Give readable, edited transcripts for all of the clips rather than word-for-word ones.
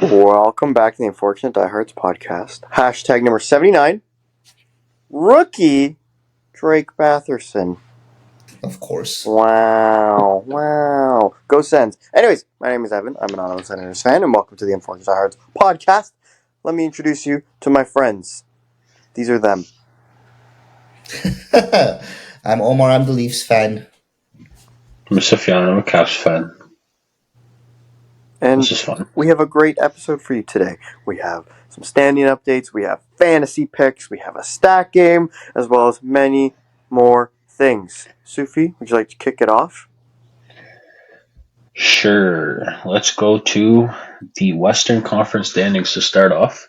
Welcome back to the Unfortunate Diehards podcast. Hashtag number 79. Rookie Drake Batherson. Of course. Wow. Go Sens. Anyways, my name is Evan. I'm an Ottawa Senators fan, and welcome to the Unfortunate Diehards podcast. Let me introduce you to my friends. These are them. I'm Omar. I'm the Leafs fan. I'm Sufyan. I'm a Caps fan. And This is fun. we have a great episode for you today. We have some standing updates, we have fantasy picks, we have a stat game, as well as many more things. Sufi, would you like to kick it off? Sure. Let's go to the Western Conference standings to start off.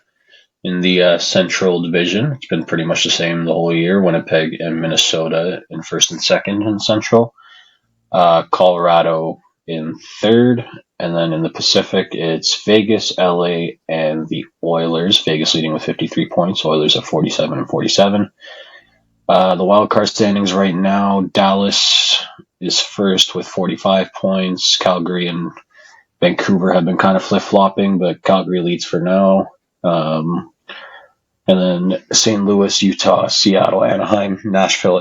In the Central Division, it's been pretty much the same the whole year. Winnipeg and Minnesota in first and second in Central. Colorado in third. And then in the Pacific, it's Vegas, LA, and the Oilers. Vegas leading with 53 points. Oilers at 47 and 47. The wild card standings right now, Dallas is first with 45 points. Calgary and Vancouver have been kind of flip-flopping, but Calgary leads for now. And then St. Louis, Utah, Seattle, Anaheim, Nashville,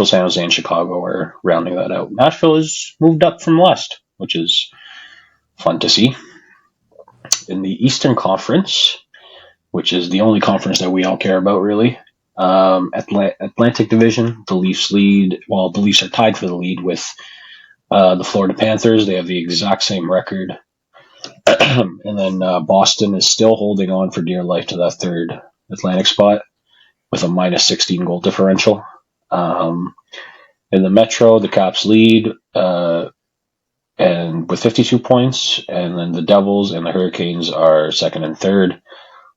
San Jose, and Chicago are rounding that out. Nashville has moved up from last, which is fun to see. In the Eastern Conference, which is the only conference that we all care about, really, Atlantic Division, the Leafs lead. Well, the Leafs are tied for the lead with the Florida Panthers. They have the exact same record. And then Boston is still holding on for dear life to that third Atlantic spot with a minus 16 goal differential. In the Metro, the Caps lead and with 52 points, and then the Devils and the Hurricanes are second and third.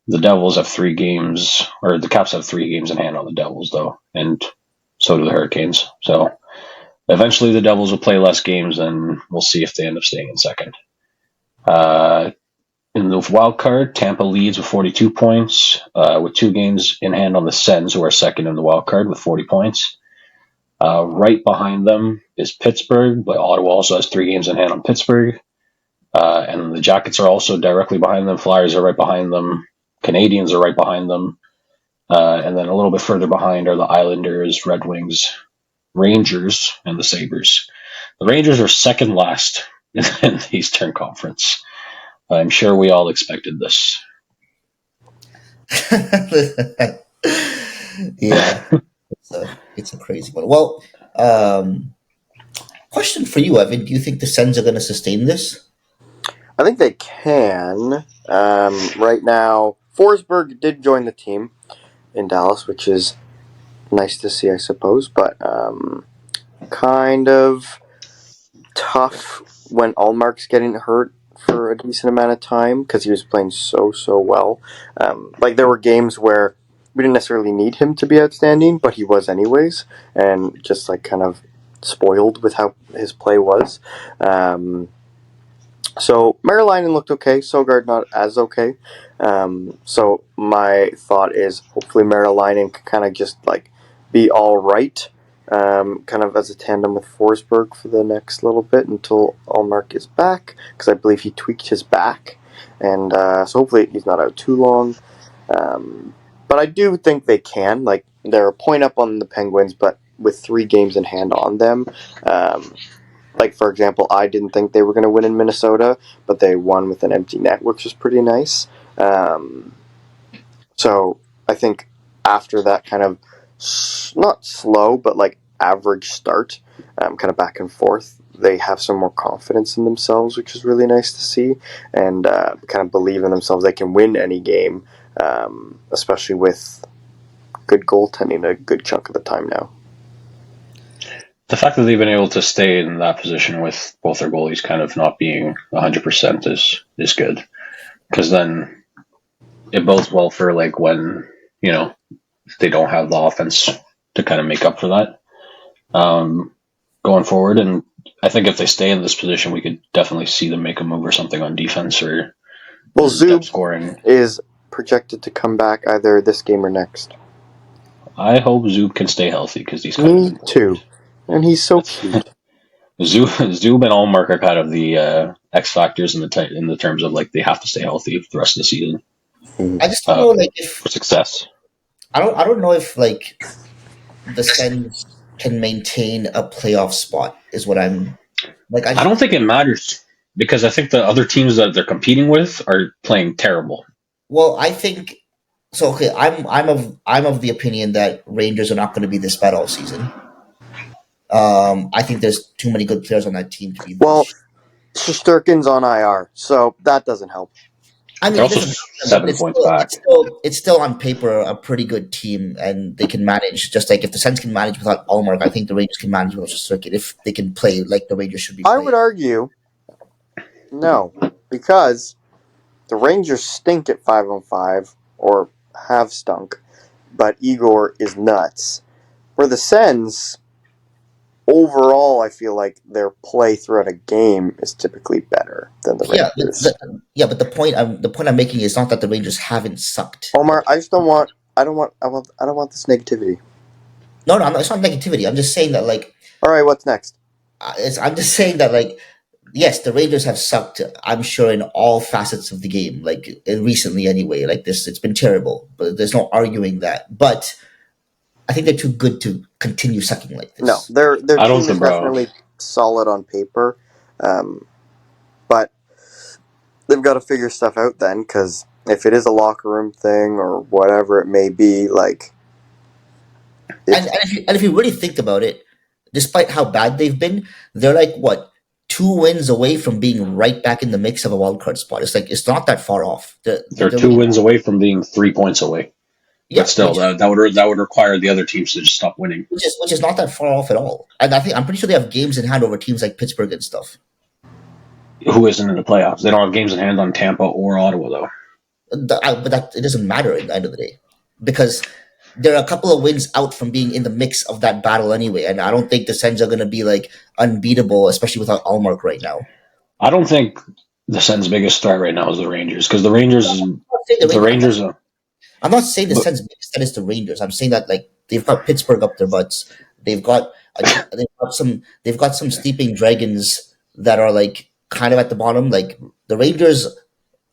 The Devils have 3 games, or the Caps have 3 games in hand on the Devils, though, and so do the Hurricanes. So eventually the Devils will play less games, and we'll see if they end up staying in second. In the wild card, Tampa leads with 42 points, with 2 games in hand on the Sens, who are second in the wild card with 40 points. Right behind them is Pittsburgh, but Ottawa also has 3 games in hand on Pittsburgh. And the Jackets are also directly behind them. Flyers are right behind them. Canadians are right behind them. And then a little bit further behind are the Islanders, Red Wings, Rangers, and the Sabres. The Rangers are second last in the Eastern Conference. I'm sure we all expected this. Yeah, it's a crazy one. Well, question for you, Evan. Do you think the Sens are going to sustain this? I think they can. Right now, Forsberg did join the team in Dallas, which is nice to see, I suppose, but kind of tough when Allmark's getting hurt for a decent amount of time because he was playing so well. There were games where we didn't necessarily need him to be outstanding, but he was anyways, and just kind of spoiled with how his play was. So Marylainen looked okay, Sogard not as okay. So my thought is hopefully Marylainen can kind of just be all right, kind of as a tandem with Forsberg for the next little bit until Allmark is back, because I believe he tweaked his back, and so hopefully he's not out too long. But I do think they can. They're a point up on the Penguins, but with 3 games in hand on them. For example, I didn't think they were going to win in Minnesota, but they won with an empty net, which was pretty nice. So I think after that kind of not slow, but average start, kind of back and forth, they have some more confidence in themselves, which is really nice to see, and kind of believe in themselves. They can win any game, especially with good goaltending a good chunk of the time now. The fact that they've been able to stay in that position with both their goalies kind of not being 100% is good, because then it bodes well for when they don't have the offense to kind of make up for that going forward. And I think if they stay in this position, we could definitely see them make a move or something on defense or Zub scoring. Is projected to come back either this game or next. I hope Zub can stay healthy because he's Me too. And he's so cute. Zub and Allmark are kind of the X factors in the terms of like they have to stay healthy for the rest of the season I just don't know, like if for success. I don't know if like the Sens can maintain a playoff spot. Is what I'm like. I don't think it matters because I think the other teams that they're competing with are playing terrible. Well, I think so. Okay, I'm of the opinion that Rangers are not going to be this bad all season. I think there's too many good players on that team to be Well, this. Shesterkin's on IR, so that doesn't help. I mean, They're it also doesn't matter, but 7 points back. it's still on paper a pretty good team, and they can manage. Just like if the Sens can manage without Allmark, I think the Rangers can manage without Shesterkin if they can play like the Rangers should be I playing. would argue no, because the Rangers stink at 5-on-5 or have stunk, but Igor is nuts. For the Sens, overall, I feel like their play throughout a game is typically better than the Yeah, Rangers. but the point I'm making is not that the Rangers haven't sucked. Omar, I just don't want. I don't want this negativity. No, it's not negativity. I'm just saying that like All right, what's next? I'm just saying that like yes, the Rangers have sucked. I'm sure in all facets of the game, like recently anyway. Like this, it's been terrible. But there's no arguing that. But I think they're too good to continue sucking like this. No, their I don't team is think, bro. definitely solid on paper, but they've got to figure stuff out then. Because if it is a locker room thing or whatever it may be, like, And if you really think about it, despite how bad they've been, they're like what 2 wins away from being right back in the mix of a wild card spot. It's like it's not that far off. They're They're 2 wins away from being 3 points away. yeah, But still, that would require the other teams to just stop winning. which is not that far off at all. And I'm pretty sure they have games in hand over teams like Pittsburgh and stuff. Who isn't in the playoffs? They don't have games in hand on Tampa or Ottawa though. But that it doesn't matter at the end of the day because there are a couple of wins out from being in the mix of that battle anyway. And I don't think the Sens are going to be like unbeatable, especially without Allmark right now. I don't think the Sens' biggest threat right now is the Rangers because the Rangers. I'm not saying the Sens biggest threat is the Rangers. I'm saying that like they've got Pittsburgh up their butts. They've got they've got some sleeping dragons that are like kind of at the bottom. Like the Rangers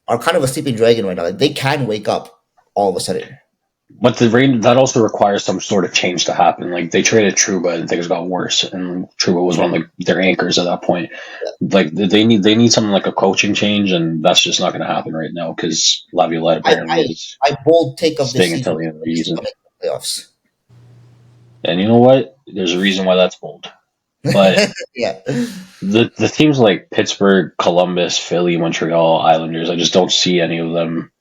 are kind of a sleeping dragon right now. Like they can wake up all of a sudden. But that also requires some sort of change to happen. Like they traded Truba and things got worse, and Truba was one of their anchors at that point. Like they need something like a coaching change, and that's just not going to happen right now because Laviolette apparently is I bold take of this staying until season the end of the season. playoffs. And you know what? There's a reason why that's bold. But yeah, the teams like Pittsburgh, Columbus, Philly, Montreal, Islanders, I just don't see any of them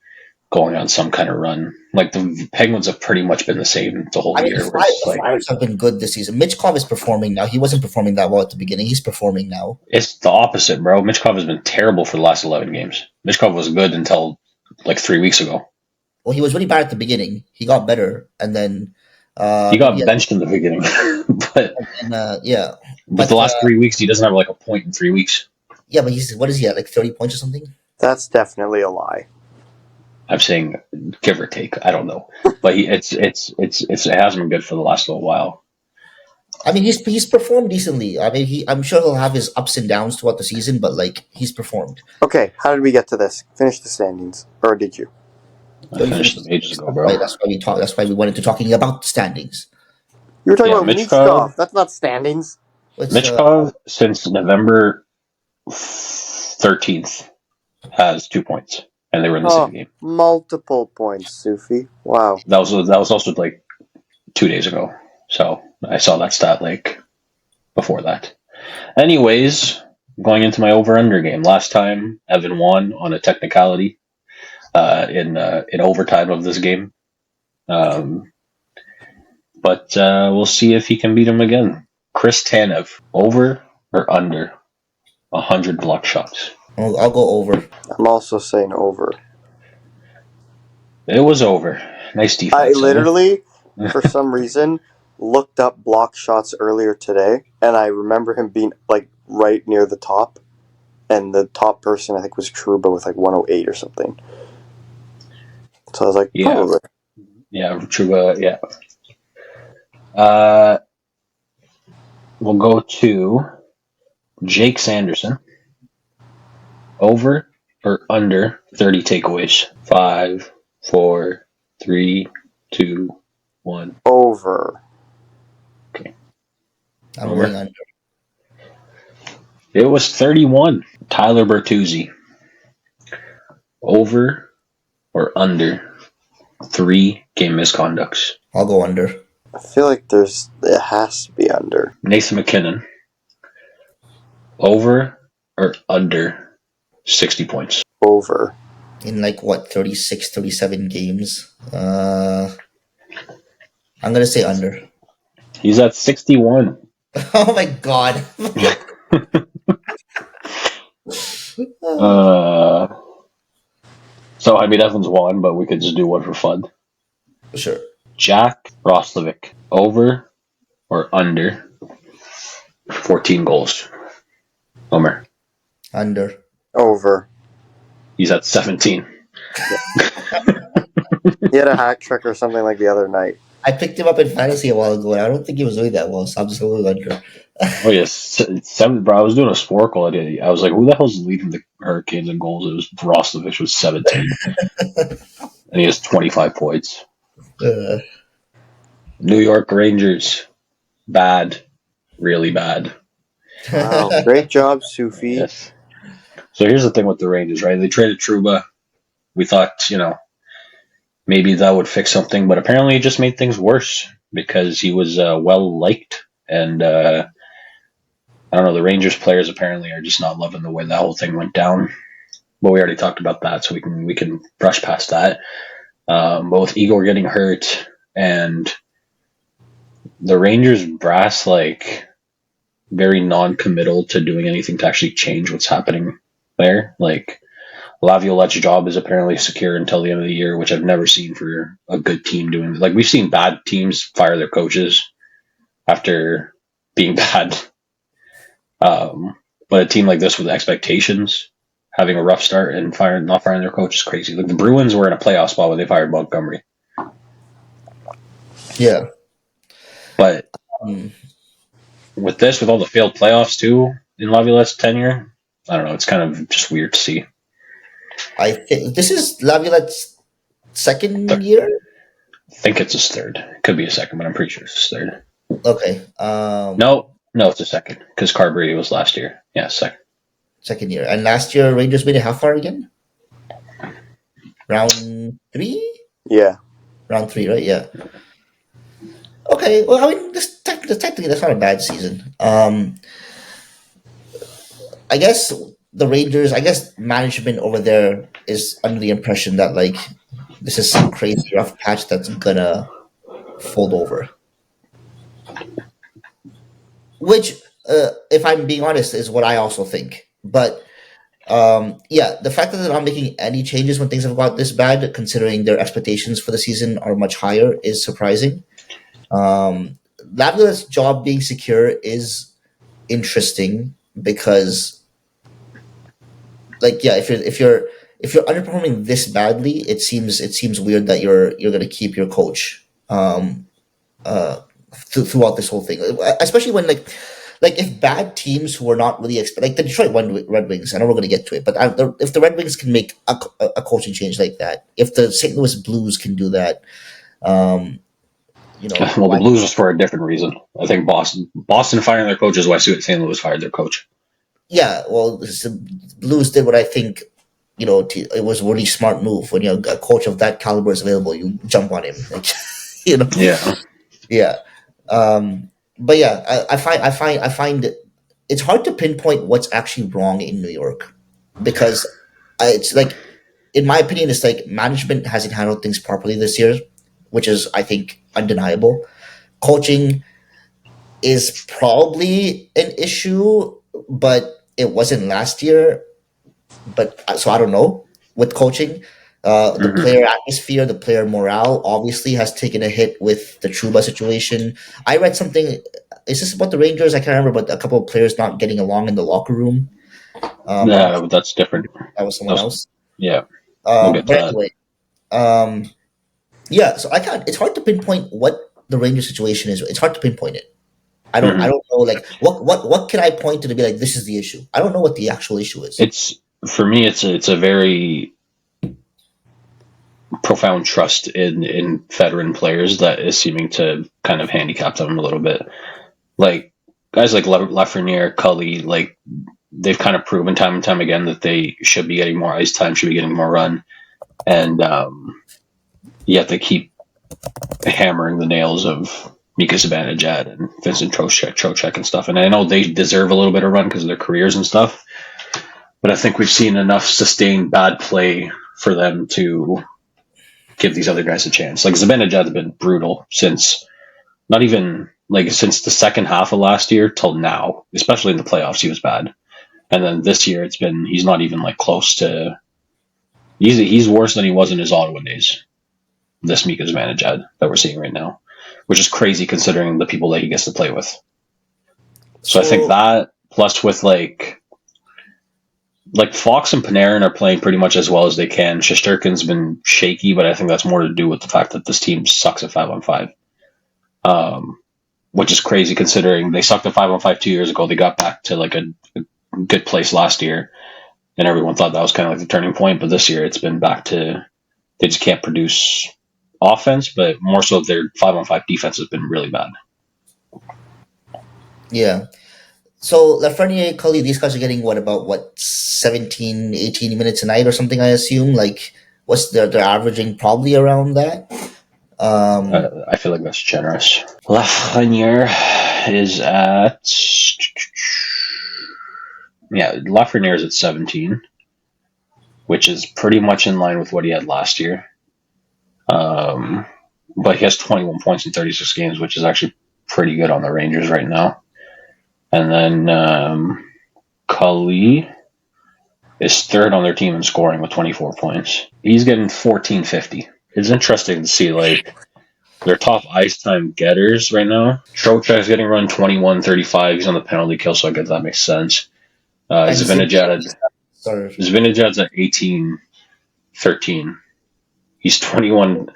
going on some kind of run. Like the Penguins have pretty much been the same the whole year. The Flyers have been good this season. Mitchkov is performing now. He wasn't performing that well at the beginning. He's performing now. It's the opposite, bro. Mitchkov has been terrible for the last 11 games. Mitchkov was good until like 3 weeks ago. Well, he was really bad at the beginning. He got better, and then he got benched in the beginning. but the last 3 weeks, he doesn't have like a point in 3 weeks. Yeah, but what is he at? Like 30 points or something? That's definitely a lie. I'm saying give or take. I don't know, but it hasn't been good for the last little while. I mean, he's performed decently. I mean, I'm sure he'll have his ups and downs throughout the season, but like he's performed. Okay, how did we get to this? Finish the standings, or did you? I finished them ages ago, bro. Right, that's why we went into talking about the standings. You were talking about Michkov. That's not standings. Michkov since November 13th has 2 points. And they were in the same game. Multiple points, Sufi. Wow. That was also like 2 days ago. So I saw that stat like before that. Anyways, going into my over-under game. Last time Evan won on a technicality in overtime of this game. But we'll see if he can beat him again. Chris Tanev, over or under 100 block shots? I'll go over. I'm also saying over. It was over. Nice defense. I literally, for some reason, looked up block shots earlier today, and I remember him being like right near the top, and the top person I think was Truba with like 108 or something. So I was like, probably. Yeah, Truba. Yeah. We'll go to Jake Sanderson. Over or under 30 takeaways? 5, 4, 3, 2, 1. Over. Okay. I'm going Over. under. It was 31. Tyler Bertuzzi. Over or under 3 game misconducts? I'll go under. I feel like it has to be under. Nathan McKinnon. Over or under 60 points? Over. In like what, 36, 37 games? I'm gonna say under. He's at 61. Oh my god. So, I mean, Evan's won, but we could just do one for fun. Sure. Jack Roslovic. Over or under 14 goals? Homer. Under. Over. He's at 17. He had a hat trick or something like the other night. I picked him up in fantasy a while ago, and I don't think he was doing that well, so I'm just going under. Oh, yes. 7, bro, I was doing a Sporkle. I was like, who the hell's leading the Hurricanes in goals? It was Roslovic with 17. And he has 25 points. New York Rangers. Bad. Really bad. Wow. Great job, Sufi. Yes. So here's the thing with the Rangers, right? They traded Trouba. We thought, maybe that would fix something, but apparently it just made things worse because he was well liked, and I don't know. The Rangers players apparently are just not loving the way that whole thing went down. But we already talked about that, so we can brush past that. Both Igor getting hurt and the Rangers brass very non-committal to doing anything to actually change what's happening there. Laviolette's job is apparently secure until the end of the year, which I've never seen for a good team doing. We've seen bad teams fire their coaches after being bad. But a team like this with expectations, having a rough start and not firing their coach is crazy. The Bruins were in a playoff spot when they fired Montgomery. Yeah. But with all the failed playoffs too in Laviolette's tenure, I don't know. It's kind of just weird to see. I think this is Laviolette's second year. I think it's his third. It could be a second, but I'm pretty sure it's his third. Okay. No, it's a second because Carberry was last year. Yeah, second. Second year, and last year Rangers made it how far again? Round 3. Yeah. Round 3, right? Yeah. Okay. Well, I mean, technically that's not a bad season. I guess the Rangers, management over there is under the impression that this is some crazy rough patch that's gonna fold over. Which, if I'm being honest, is what I also think. But the fact that they're not making any changes when things have got this bad, considering their expectations for the season are much higher, is surprising. Laviolette's job being secure is interesting because if you're underperforming this badly, it seems weird that you're going to keep your coach throughout this whole thing, especially when if bad teams who are not really like the Detroit Red Wings. I know we're going to get to it, but if the Red Wings can make a coaching change like that, if the St. Louis Blues can do that, well, the Blues was for a different reason. I think Boston firing their coach is why St. Louis fired their coach. Yeah, well, the Blues did what I think, it was a really smart move. When a coach of that caliber is available, you jump on him, Yeah, yeah. But yeah, I find it's hard to pinpoint what's actually wrong in New York because it's in my opinion, it's management hasn't handled things properly this year, which is, I think, undeniable. Coaching is probably an issue, but it wasn't last year. But so I don't know with coaching. The player atmosphere, the player morale obviously has taken a hit with the Trouba situation. I read something. Is this about the Rangers? I can't remember, but a couple of players not getting along in the locker room. no, that's different. That was someone else. Yeah. We'll get to that. Anyway, yeah. So I can't. It's hard to pinpoint what the Rangers situation is. It's hard to pinpoint it. I Hmm. don't know, like, what can I point to be like, this is the issue? I don't know what the actual issue is. It's for me. It's a very profound trust in veteran players that is seeming to kind of handicap them a little bit. Like guys like Lafreniere, Cully, like they've kind of proven time and time again that they should be getting more ice time, should be getting more run, and yet they keep hammering the nails of Mika Zibanejad and Vincent Trocheck and stuff. And I know they deserve a little bit of run because of their careers and stuff, but I think we've seen enough sustained bad play for them to give these other guys a chance. Like Zibanejad's been brutal since not even like since the second half of last year till now, especially in the playoffs, he was bad. And then this year, he's not even like close to. He's worse than he was in his Ottawa days. This Mika Zibanejad that we're seeing right now, which is crazy considering the people that he gets to play with. So I think So that plus with like Fox and Panarin are playing pretty much as well as they can. Shesterkin's been shaky, but I think that's more to do with the fact that this team sucks at 5-on-5. Which is crazy considering they sucked at 5-on-5 2 years ago. They got back to like a good place last year, and everyone thought that was kind of like the turning point. But this year, it's been back to they just can't produce offense, but more so their 5-on-5 defense has been really bad. yeah, so Lafreniere, Cully, these guys are getting what 17, 18 minutes a night or something, I assume. Like, what's they're averaging probably around that. I feel like that's generous. Lafreniere is at Lafreniere is at 17, which is pretty much in line with what he had last year. But he has 21 points in 36 games, which is actually pretty good on the Rangers right now. And then Cully is third on their team in scoring with 24 points. He's getting 1450. It's interesting to see like their top ice time getters right now. Trocheck's getting run 21-35. He's on the penalty kill, so I guess that makes sense. And sorry. Zibanejad's at 18-13. He's 21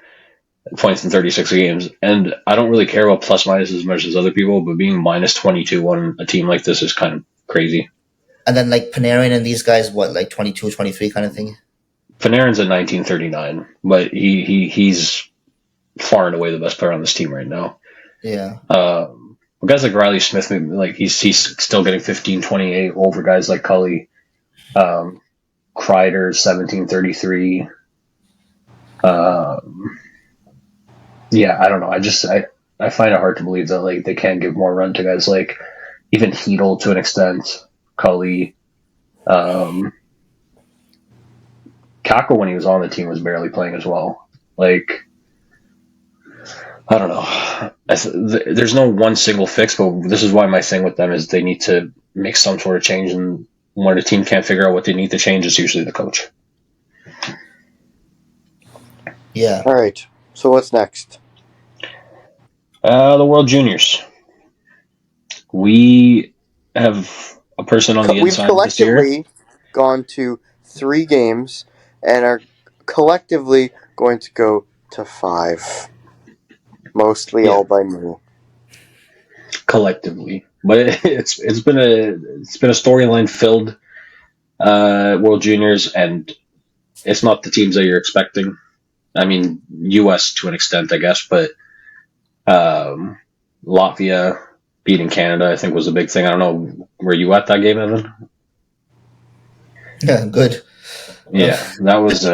points in 36 games. And I don't really care about plus minus as much as other people, but being minus 22 on a team like this is kind of crazy. And then like Panarin and these guys, what, like 22, 23 kind of thing? Panarin's at 1939, but he's far and away the best player on this team right now. Yeah. Guys like Riley Smith, like he's still getting 15-28 over guys like Cully. Kreider 17-33. Yeah, I don't know. I find it hard to believe that like they can't give more run to guys like even Hedel to an extent, Cully. Kako when he was on the team was barely playing as well. Like I don't know. There's no one single fix, but this is why my thing with them is they need to make some sort of change. And when a team can't figure out what they need to change, it's usually the coach. Yeah. All right. So what's next? The World Juniors. We have a person on the We've inside this year. collectively gone to 3 games and are collectively going to go to 5. Mostly all by me. Collectively, but it's been a storyline filled World Juniors, and it's not the teams that you're expecting. I mean, U.S. to an extent, I guess, but Latvia beating Canada, I think, was a big thing. I don't know, were you at that game, Evan? Yeah, good. Yeah, that was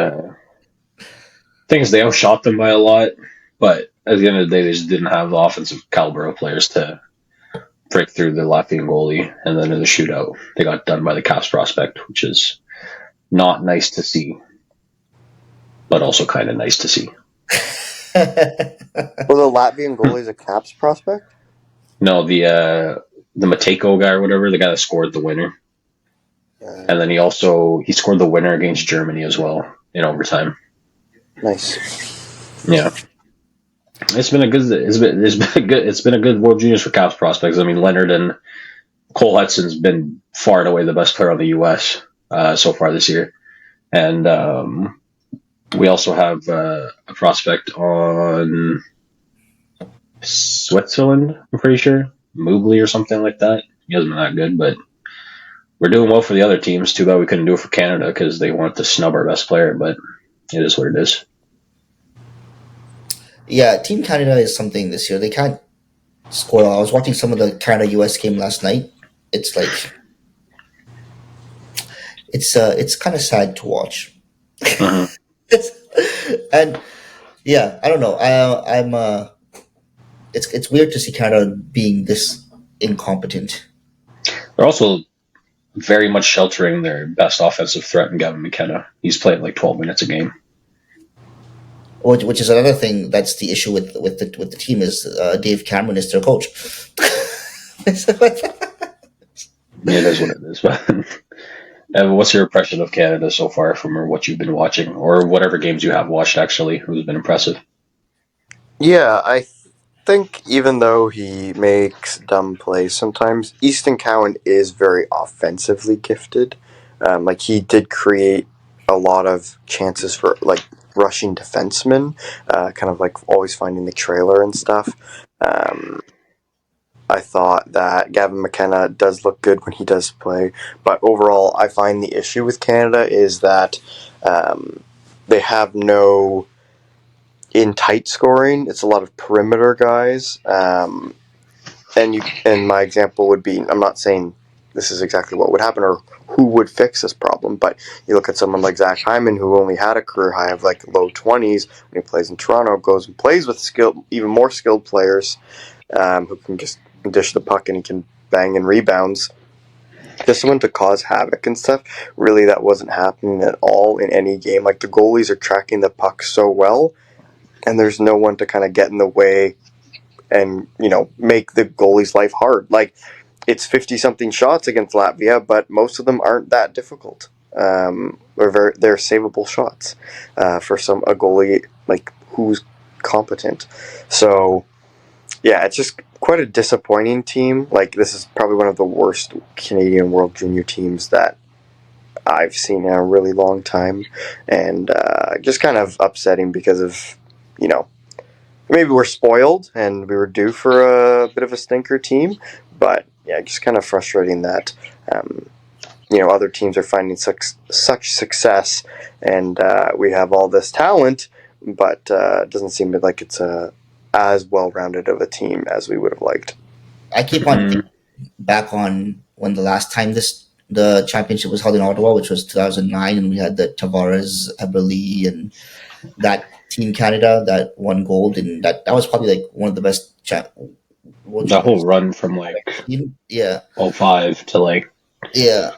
things. They outshot them by a lot, but at the end of the day, they just didn't have the offensive caliber of players to break through the Latvian goalie, and then in the shootout, they got done by the Caps prospect, which is not nice to see, but also kind of nice to see. Well, the Latvian goalie is a Caps prospect? No, the Matejko guy or whatever, the guy that scored the winner, and then he scored the winner against Germany as well in overtime. Nice. Yeah. It's been a good World Juniors for Caps prospects. I mean, Leonard and Cole Hudson's been far and away the best player on the U.S. So far this year, and we also have a prospect on Switzerland. I'm pretty sure Mobley or something like that. He hasn't been that good, but we're doing well for the other teams. Too bad we couldn't do it for Canada because they wanted to snub our best player, but it is what it is. Yeah, Team Canada is something this year. They can't score. I was watching some of the Canada US game last night. It's like it's kind of sad to watch. Mm-hmm. And yeah, I don't know. I'm it's weird to see Canada being this incompetent. They're also very much sheltering their best offensive threat in Gavin McKenna. He's playing like 12 minutes a game. Which is another thing that's the issue with the team is Dave Cameron is their coach. Yeah, it is what it is. But Evan, what's your impression of Canada so far from what you've been watching, or whatever games you have watched? Actually, who's been impressive? Yeah, I think even though he makes dumb plays sometimes, Easton Cowan is very offensively gifted. Like he did create a lot of chances for like rushing defensemen, kind of like always finding the trailer and stuff. Um, I thought that Gavin McKenna does look good when he does play, but overall, I find the issue with Canada is that they have no in tight scoring. It's a lot of perimeter guys, and my example would be, I'm not saying this is exactly what would happen or who would fix this problem, but you look at someone like Zach Hyman, who only had a career high of like low 20s when he plays in Toronto, goes and plays with even more skilled players who can just dish the puck and he can bang in rebounds. Just someone to cause havoc and stuff. Really, that wasn't happening at all in any game. Like the goalies are tracking the puck so well, and there's no one to kind of get in the way and make the goalie's life hard. Like it's 50 something shots against Latvia, but most of them aren't that difficult. They're savable shots for a goalie like who's competent. So yeah, it's just quite a disappointing team. Like this is probably one of the worst Canadian World Junior teams that I've seen in a really long time, and just kind of upsetting because of you know maybe we're spoiled and we were due for a bit of a stinker team, but yeah, just kind of frustrating that other teams are finding such success, and we have all this talent, but it doesn't seem like it's as well-rounded of a team as we would have liked. I keep on thinking back on when the last time the championship was held in Ottawa, which was 2009, and we had the Tavares, Eberle, and that Team Canada that won gold, and that was probably like one of the best world The whole champions. run from like Yeah, 05 to like yeah,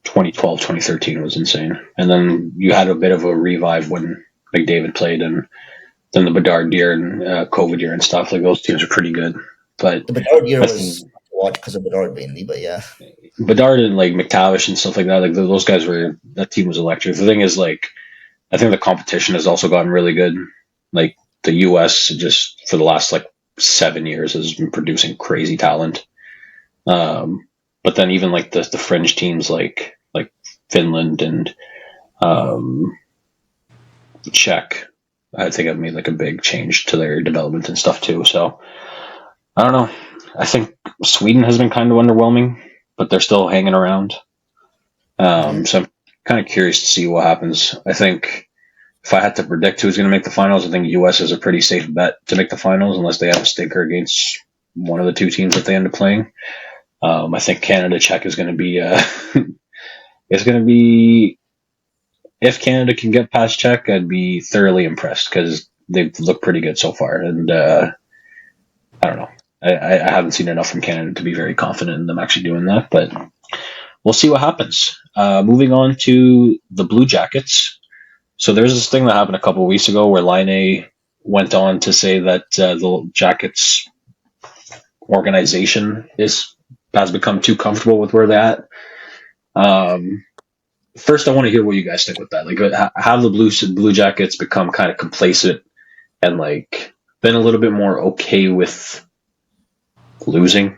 2012, 2013 was insane. And then you had a bit of a revive when McDavid played, and then the Bedard year and COVID year and stuff. Like those teams are pretty good. But the Bedard year I was think to watch because of Bedard mainly, but yeah, Bedard and like McTavish and stuff like that, like those guys that team was electric. The thing is, like, I think the competition has also gotten really good. Like the US just for the last like 7 years has been producing crazy talent. But then even like the fringe teams like Finland and Czech, I think have made like a big change to their development and stuff too. So I don't know. I think Sweden has been kind of underwhelming, but they're still hanging around. So I'm kind of curious to see what happens. I think if I had to predict who's going to make the finals, I think US is a pretty safe bet to make the finals unless they have a stinker against one of the two teams that they end up playing. I think Canada Czech is going to be it's going to be if Canada can get past Czech, I'd be thoroughly impressed because they've looked pretty good so far. And I don't know, I haven't seen enough from Canada to be very confident in them actually doing that, but we'll see what happens. Moving on to the Blue Jackets. So there's this thing that happened a couple of weeks ago where Line went on to say that the Jackets organization has become too comfortable with where they're at. First, I want to hear what you guys think with that. Like, have the Blue Jackets become kind of complacent and like been a little bit more okay with losing?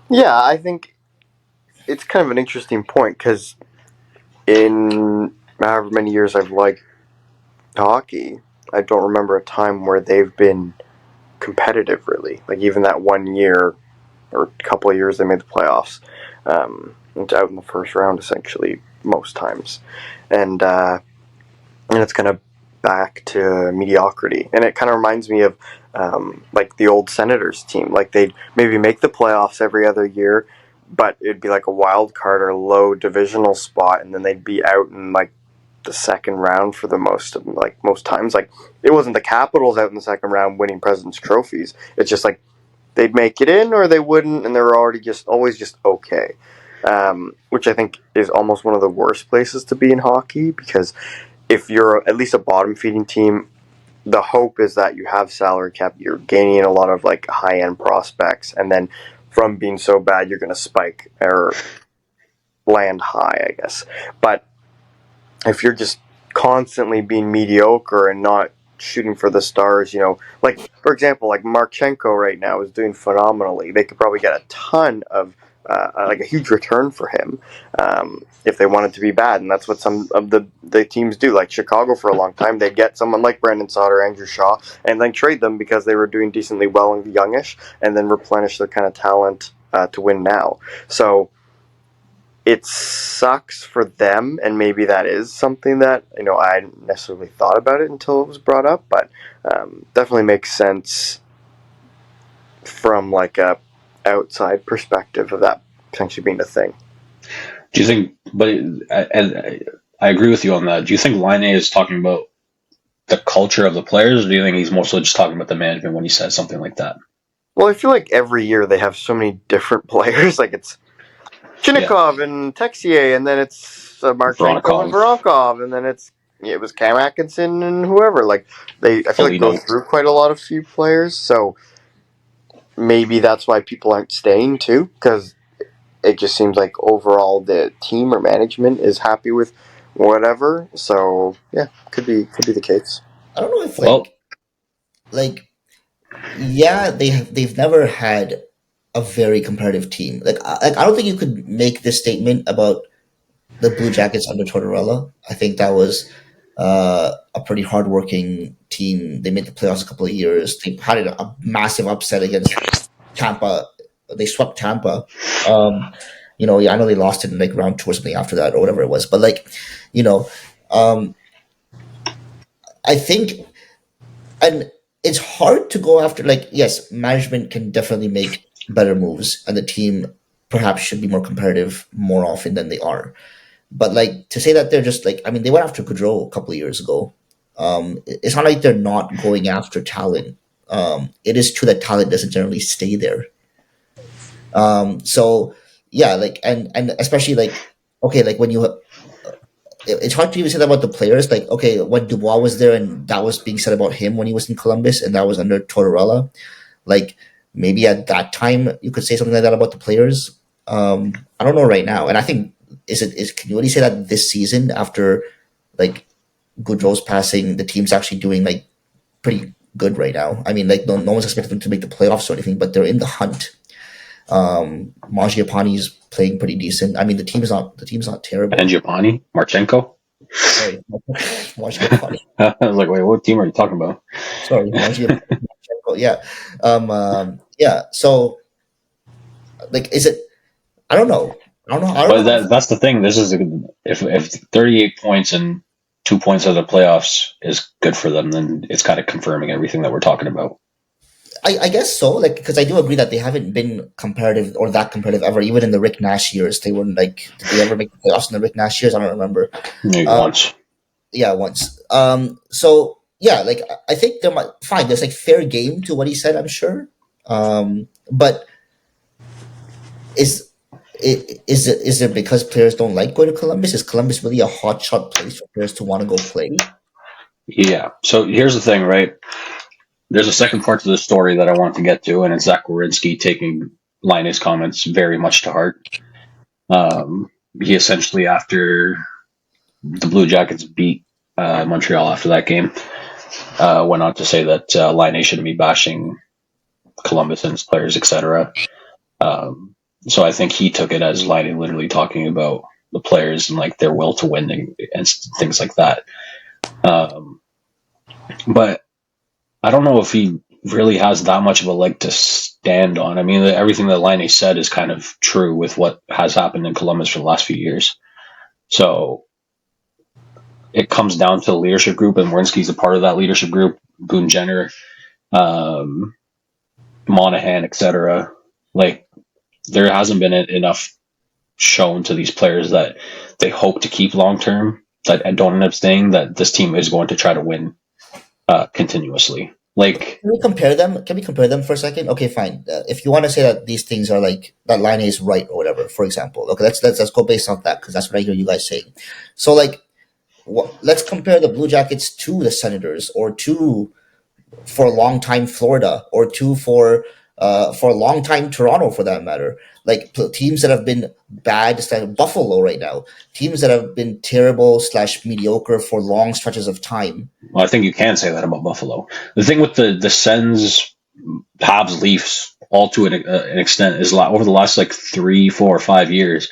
Yeah, I think it's kind of an interesting point because in however many years I've liked hockey, I don't remember a time where they've been competitive, really. Like, even that 1 year or a couple of years they made the playoffs, out in the first round, essentially, most times. And it's kind of back to mediocrity. And it kind of reminds me of like the old Senators team. Like, they'd maybe make the playoffs every other year, but it'd be like a wild card or low divisional spot, and then they'd be out in like the second round for the most times. Like, it wasn't the Capitals out in the second round winning President's trophies. It's just like they'd make it in or they wouldn't, and they were always just okay. Which I think is almost one of the worst places to be in hockey, because if you're at least a bottom feeding team, the hope is that you have salary cap, you're gaining a lot of like high end prospects, and then from being so bad, you're going to spike or land high, I guess. But if you're just constantly being mediocre and not shooting for the stars, like, for example, like Marchenko right now is doing phenomenally. They could probably get a ton of like a huge return for him if they wanted to be bad, and that's what some of the teams do. Like Chicago, for a long time, they'd get someone like Brandon Sauter, Andrew Shaw, and then trade them because they were doing decently well and youngish, and then replenish their kind of talent to win now. So it sucks for them, and maybe that is something that I hadn't necessarily thought about it until it was brought up, but definitely makes sense from like a outside perspective of that potentially being a thing. Do you think? But I agree with you on that. Do you think Line is talking about the culture of the players, or do you think he's mostly just talking about the management when he says something like that? Well, I feel like every year they have so many different players. Like, it's Chinnikov and Texier, and then it's Marchenko and Voronkov, and then it was Cam Atkinson and whoever. Like, I feel like go through quite a lot of few players, so maybe that's why people aren't staying too, because it just seems like overall the team or management is happy with whatever. So yeah, could be the case. I don't know if yeah, they've never had a very competitive team. I don't think you could make this statement about the Blue Jackets under Tortorella. I think that was a pretty hardworking team. They made the playoffs a couple of years. They had a massive upset against Tampa. They swept Tampa. I know they lost it in like round 2 or something after that or whatever it was. But I think, and it's hard to go after. Like, yes, management can definitely make better moves, and the team perhaps should be more competitive more often than they are. But like, to say that they're just like, I mean, they went after Gaudreau a couple of years ago. It's not like they're not going after talent. It is true that talent doesn't generally stay there. So yeah, like, and especially like, okay, like when it's hard to even say that about the players. Like, okay, when Dubois was there and that was being said about him when he was in Columbus, and that was under Tortorella, like, maybe at that time you could say something like that about the players. I don't know right now, and I think can you really say that this season, after like Goudreau's passing, the team's actually doing like pretty good right now? I mean, like, no one's expecting them to make the playoffs or anything, but they're in the hunt. Mangiapane's playing pretty decent. I mean, the team's not terrible. Mangiapane? Marchenko? Sorry, Mangiapane. I was like, wait, what team are you talking about? Sorry, Mangiapane. Yeah. Yeah. So, like, is it? I don't know. But that's the thing. This is if 38 points and 2 points of the playoffs is good for them, then it's kind of confirming everything that we're talking about. I guess so. Like, because I do agree that they haven't been competitive or that competitive ever. Even in the Rick Nash years, they weren't like. Did they ever make the playoffs in the Rick Nash years? I don't remember. Maybe once. Yeah, once. So yeah, like, I think there might fine. There's like fair game to what he said, I'm sure. But is it because players don't like going to Columbus? Is Columbus really a hotshot place for players to want to go play? Yeah. So here's the thing, right? There's a second part to the story that I want to get to, and it's Zach Werenski taking Linus' comments very much to heart. He essentially, after the Blue Jackets beat Montreal after that game, went on to say that Line shouldn't be bashing Columbus and its players, etc. So I think he took it as Line literally talking about the players and like their will to win and things like that. But I don't know if he really has that much of a leg to stand on. I mean, everything that Laine said is kind of true with what has happened in Columbus for the last few years. So it comes down to the leadership group, and Werenski's a part of that leadership group. Boone Jenner, um, Monahan, etc. Like, there hasn't been enough shown to these players that they hope to keep long term, that don't end up staying, that this team is going to try to win continuously. Like, Can we compare them? Can we compare them for a second? Okay, fine. If you want to say that these things are like that line is right or whatever, for example, okay, let's go based on that because that's what I hear you guys saying. So like, let's compare the Blue Jackets to the Senators or to for a long time Florida or two for a long time Toronto for that matter. Like teams that have been bad, Buffalo right now, teams that have been terrible slash mediocre for long stretches of time. well, I think you can say that about Buffalo. The thing with the Sens, Habs, Leafs, all to an extent, is over the last like 3, 4, or 5 years,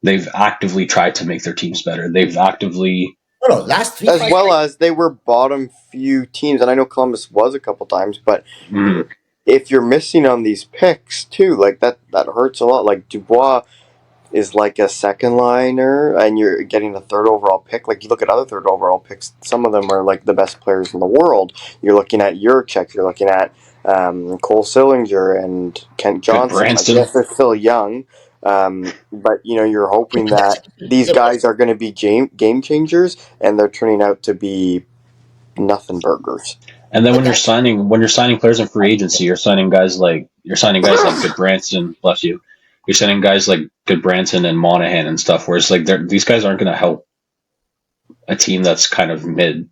they've actively tried to make their teams better. They've actively, No, last three As five. well as they were bottom few teams, and I know Columbus was a couple times, but mm, if you're missing on these picks too, like that hurts a lot. Like Dubois is like a second liner, and you're getting a third overall pick. Like you look at other third overall picks, some of them are like the best players in the world. You're looking at Juracek, you're looking at Cole Sillinger and Kent good Johnson. Like Branson. yes, they're still young, but you're hoping that these guys are going to be game changers, and they're turning out to be nothing burgers. And then But when you're signing players in free agency, you're signing guys like Good Branson, bless you. You're signing guys like Good Branson and Monahan and stuff. Where it's like these guys aren't going to help a team that's kind of mid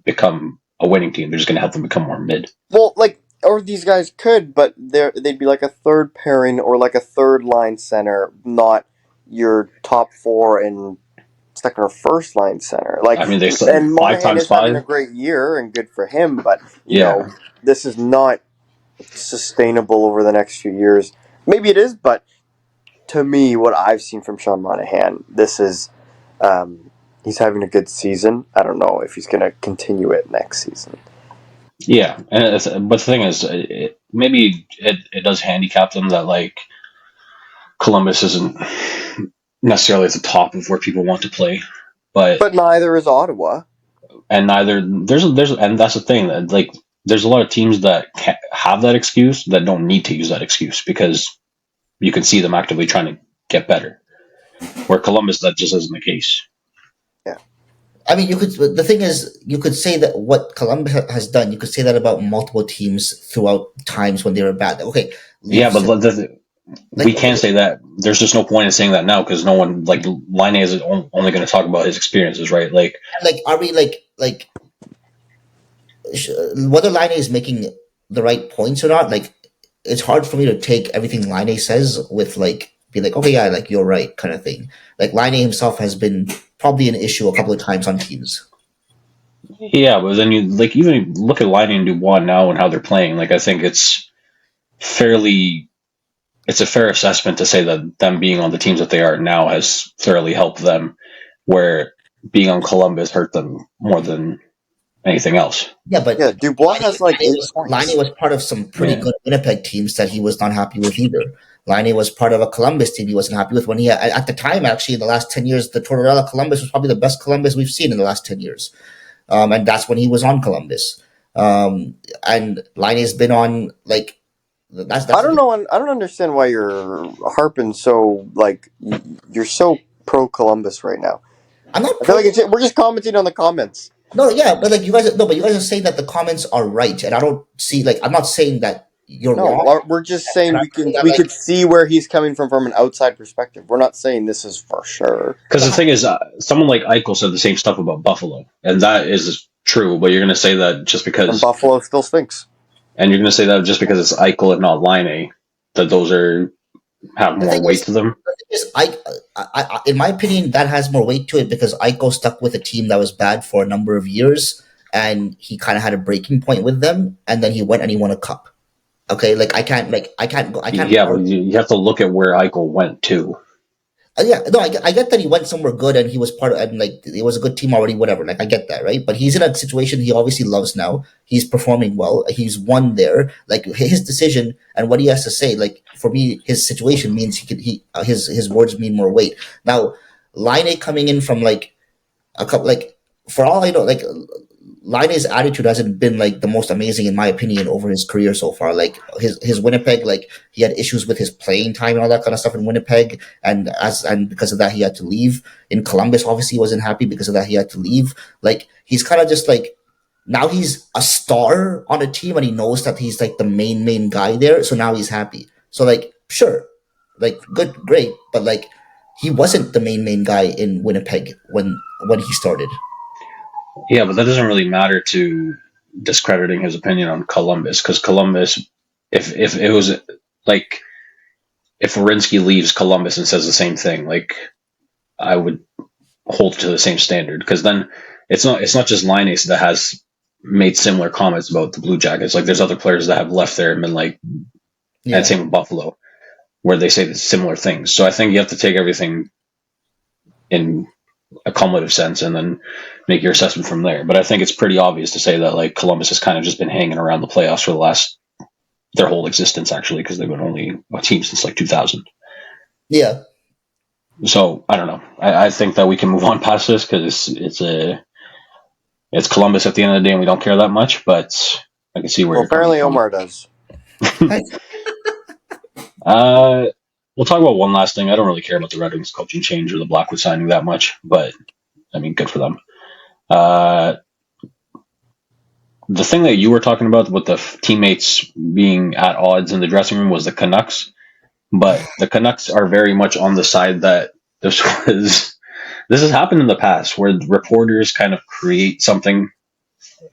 become a winning team. They're just going to help them become more mid. Well, like, or these guys could, but they'd be like a third pairing or like a third line center, not your top four and second or first line center. Like, I mean, they and five Monahan times is having a five. great year and good for him, but Yeah, this is not sustainable over the next few years. Maybe it is, but to me, what I've seen from Sean Monahan, this is. He's having a good season. I don't know if he's going to continue it next season. yeah. But the thing is, maybe it does handicap them that like Columbus isn't necessarily at the top of where people want to play, but But neither is Ottawa. and neither there's and that's the thing that like there's a lot of teams that have that excuse that don't need to use that excuse because you can see them actively trying to get better. Where Columbus, that just isn't the case. Yeah. I mean, you could. The thing is, you could say that what Columbus has done. You could say that about multiple teams throughout times when they were bad. Okay, Yeah, but we like can't say that. There's just no point in saying that now because no one like Line is only going to talk about his experiences, right? Like, are we whether Line is making the right points or not? Like, it's hard for me to take everything Line says with like be like, okay, yeah, like you're right, kind of thing. Like Line himself has been probably an issue a couple of times on teams. yeah, but then you like even look at Line and Dubois now and how they're playing. Like, I think it's a fair assessment to say that them being on the teams that they are now has thoroughly helped them, where being on Columbus hurt them more than anything else. Yeah, but Yeah, Dubois has like 8 points. Laine was part of some pretty Yeah. good Winnipeg teams that he was not happy with either. Laine was part of a Columbus team he wasn't happy with when he at the time actually in the last 10 years the Tortorella Columbus was probably the best Columbus we've seen in the last 10 years, and that's when he was on Columbus. And Laine's been on like that's I don't know. I don't understand why you're harping so like you're so pro Columbus right now. I'm not I feel like we're just commenting on the comments. no yeah but like you guys no but you guys are saying that the comments are right and I don't see like I'm not saying that you're No, wrong. we're just saying That, we like, could see where he's coming from an outside perspective. We're not saying this is for sure. Because the thing is, someone like Eichel said the same stuff about Buffalo, and that is true. But you're going to say that just And because, Buffalo still stinks. and you're going to say that just because it's Eichel and not Line, that those have the more thing weight is, to them. in my opinion, that has more weight to it because Aiko stuck with a team that was bad for a number of years, and he kind of had a breaking point with them, and then he went and he won a cup. Okay, like I can't. Yeah, but you have to look at where Eichel went too. Yeah, no, I get that he went somewhere good and he was part of, and like it was a good team already, whatever. Like I get that, right? But he's in a situation he obviously loves now. He's performing well. He's won there. Like his decision and what he has to say. Like for me, his situation means his words mean more weight. Now, Line coming in from like a couple, like for all I know, like Liney's attitude hasn't been like the most amazing in my opinion over his career so far. Like his Winnipeg, like he had issues with his playing time and all that kind of stuff in Winnipeg, and because of that he had to leave. In Columbus, obviously he wasn't happy because of that he had to leave. Like he's kind of just like now he's a star on a team and he knows that he's like the main guy there. So now he's happy. So like sure, like good, great, but like he wasn't the main guy in Winnipeg when he started. Yeah, but that doesn't really matter to discrediting his opinion on Columbus, because Columbus, if it was like if Warinsky leaves Columbus and says the same thing, like I would hold to the same standard, because then it's not just Linus that has made similar comments about the Blue Jackets. Like there's other players that have left there and been like, and Yeah. same with Buffalo, where they say similar things. So I think you have to take everything in a cumulative sense and then make your assessment from there. But I think it's pretty obvious to say that like Columbus has kind of just been hanging around the playoffs for the last their whole existence, actually, because they've been only a team since like 2000. Yeah. So I don't know. I think that we can move on past this because it's Columbus at the end of the day, and we don't care that much. But I can see where Well, you're coming apparently from. Omar does. We'll talk about one last thing. I don't really care about the Red Wings coaching change or the Blackwood signing that much, but I mean, good for them. The thing that you were talking about with the teammates being at odds in the dressing room was the Canucks, but the Canucks are very much on the side that this has happened in the past where reporters kind of create something,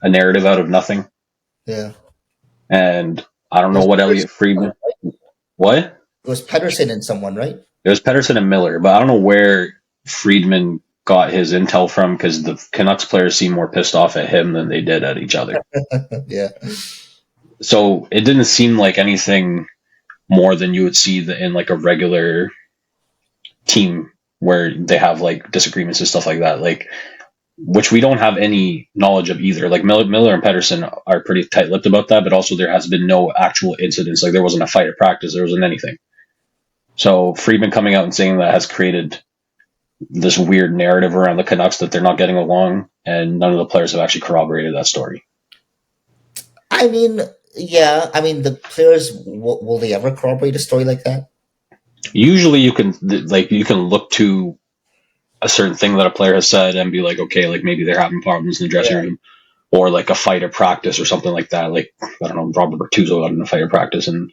a narrative out of nothing. Yeah. And I don't It know was what Pedersen, Elliot Friedman. What? it was Pedersen and someone, right? It was Pedersen and Miller, but I don't know where Friedman got his intel from because the Canucks players seem more pissed off at him than they did at each other. Yeah. So it didn't seem like anything more than you would see in like a regular team where they have like disagreements and stuff like that. Like, which we don't have any knowledge of either. Like Miller and Pedersen are pretty tight-lipped about that, but also there has been no actual incidents. Like there wasn't a fight at practice, there wasn't anything. So Friedman coming out and saying that has created this weird narrative around the Canucks that they're not getting along, and none of the players have actually corroborated that story. I mean, yeah. I mean, the players will they ever corroborate a story like that? Usually, you can look to a certain thing that a player has said and be like, okay, like maybe they're having problems in the dressing room, or like a fight at practice or something like that. Like I don't know, Robert Bertuzzo got in a fight at practice, and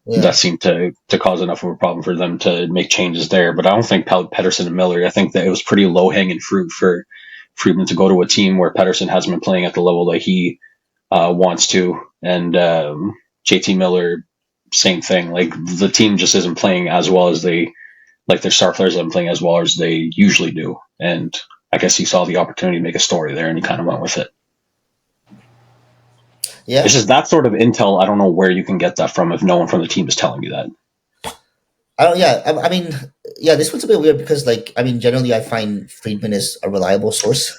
that seemed to cause enough of a problem for them to make changes there. But I don't think Pedersen and Miller. I think that it was pretty low hanging fruit for Friedman to go to a team where Pedersen hasn't been playing at the level that he wants to, and JT Miller, same thing. Like the team just isn't playing as well as their star players haven't playing as well as they usually do. And I guess he saw the opportunity to make a story there, and he kind of went with it. Yeah. It's just that sort of intel. I don't know where you can get that from if no one from the team is telling you that. I don't. Yeah. I mean, yeah. This one's a bit weird because, like, I mean, generally, I find Friedman is a reliable source,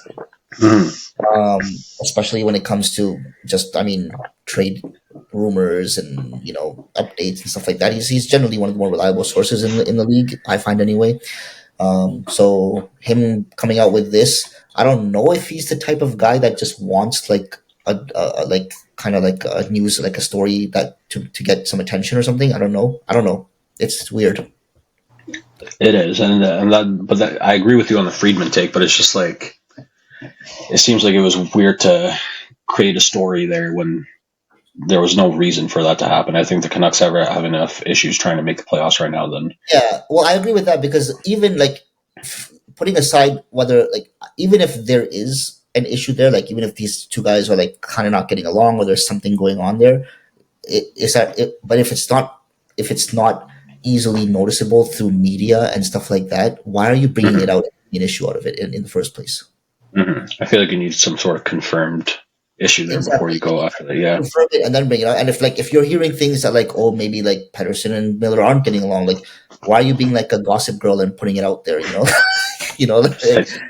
especially when it comes to just, I mean, trade rumors and updates and stuff like that. He's generally one of the more reliable sources in the league. I find anyway. So him coming out with this, I don't know if he's the type of guy that just wants like a like kind of like a news, like a story that to get some attention or something. I don't know. It's weird. It is, but I agree with you on the Friedman take, but it's just like it seems like it was weird to create a story there when there was no reason for that to happen. I think the Canucks have enough issues trying to make the playoffs right now. Then Yeah, well, I agree with that because even like putting aside whether like even if there is an issue there, like even if these two guys are like kind of not getting along or there's something going on there, but if it's not easily noticeable through media and stuff like that, why are you bringing it out an issue out of it in the first place? I feel like you need some sort of confirmed issue there before you exactly. go after that. Yeah, Confirm it and then bring it out. And if you're hearing things that like, oh, maybe like Pedersen and Miller aren't getting along, like why are you being like a gossip girl and putting it out there? You know, precisely.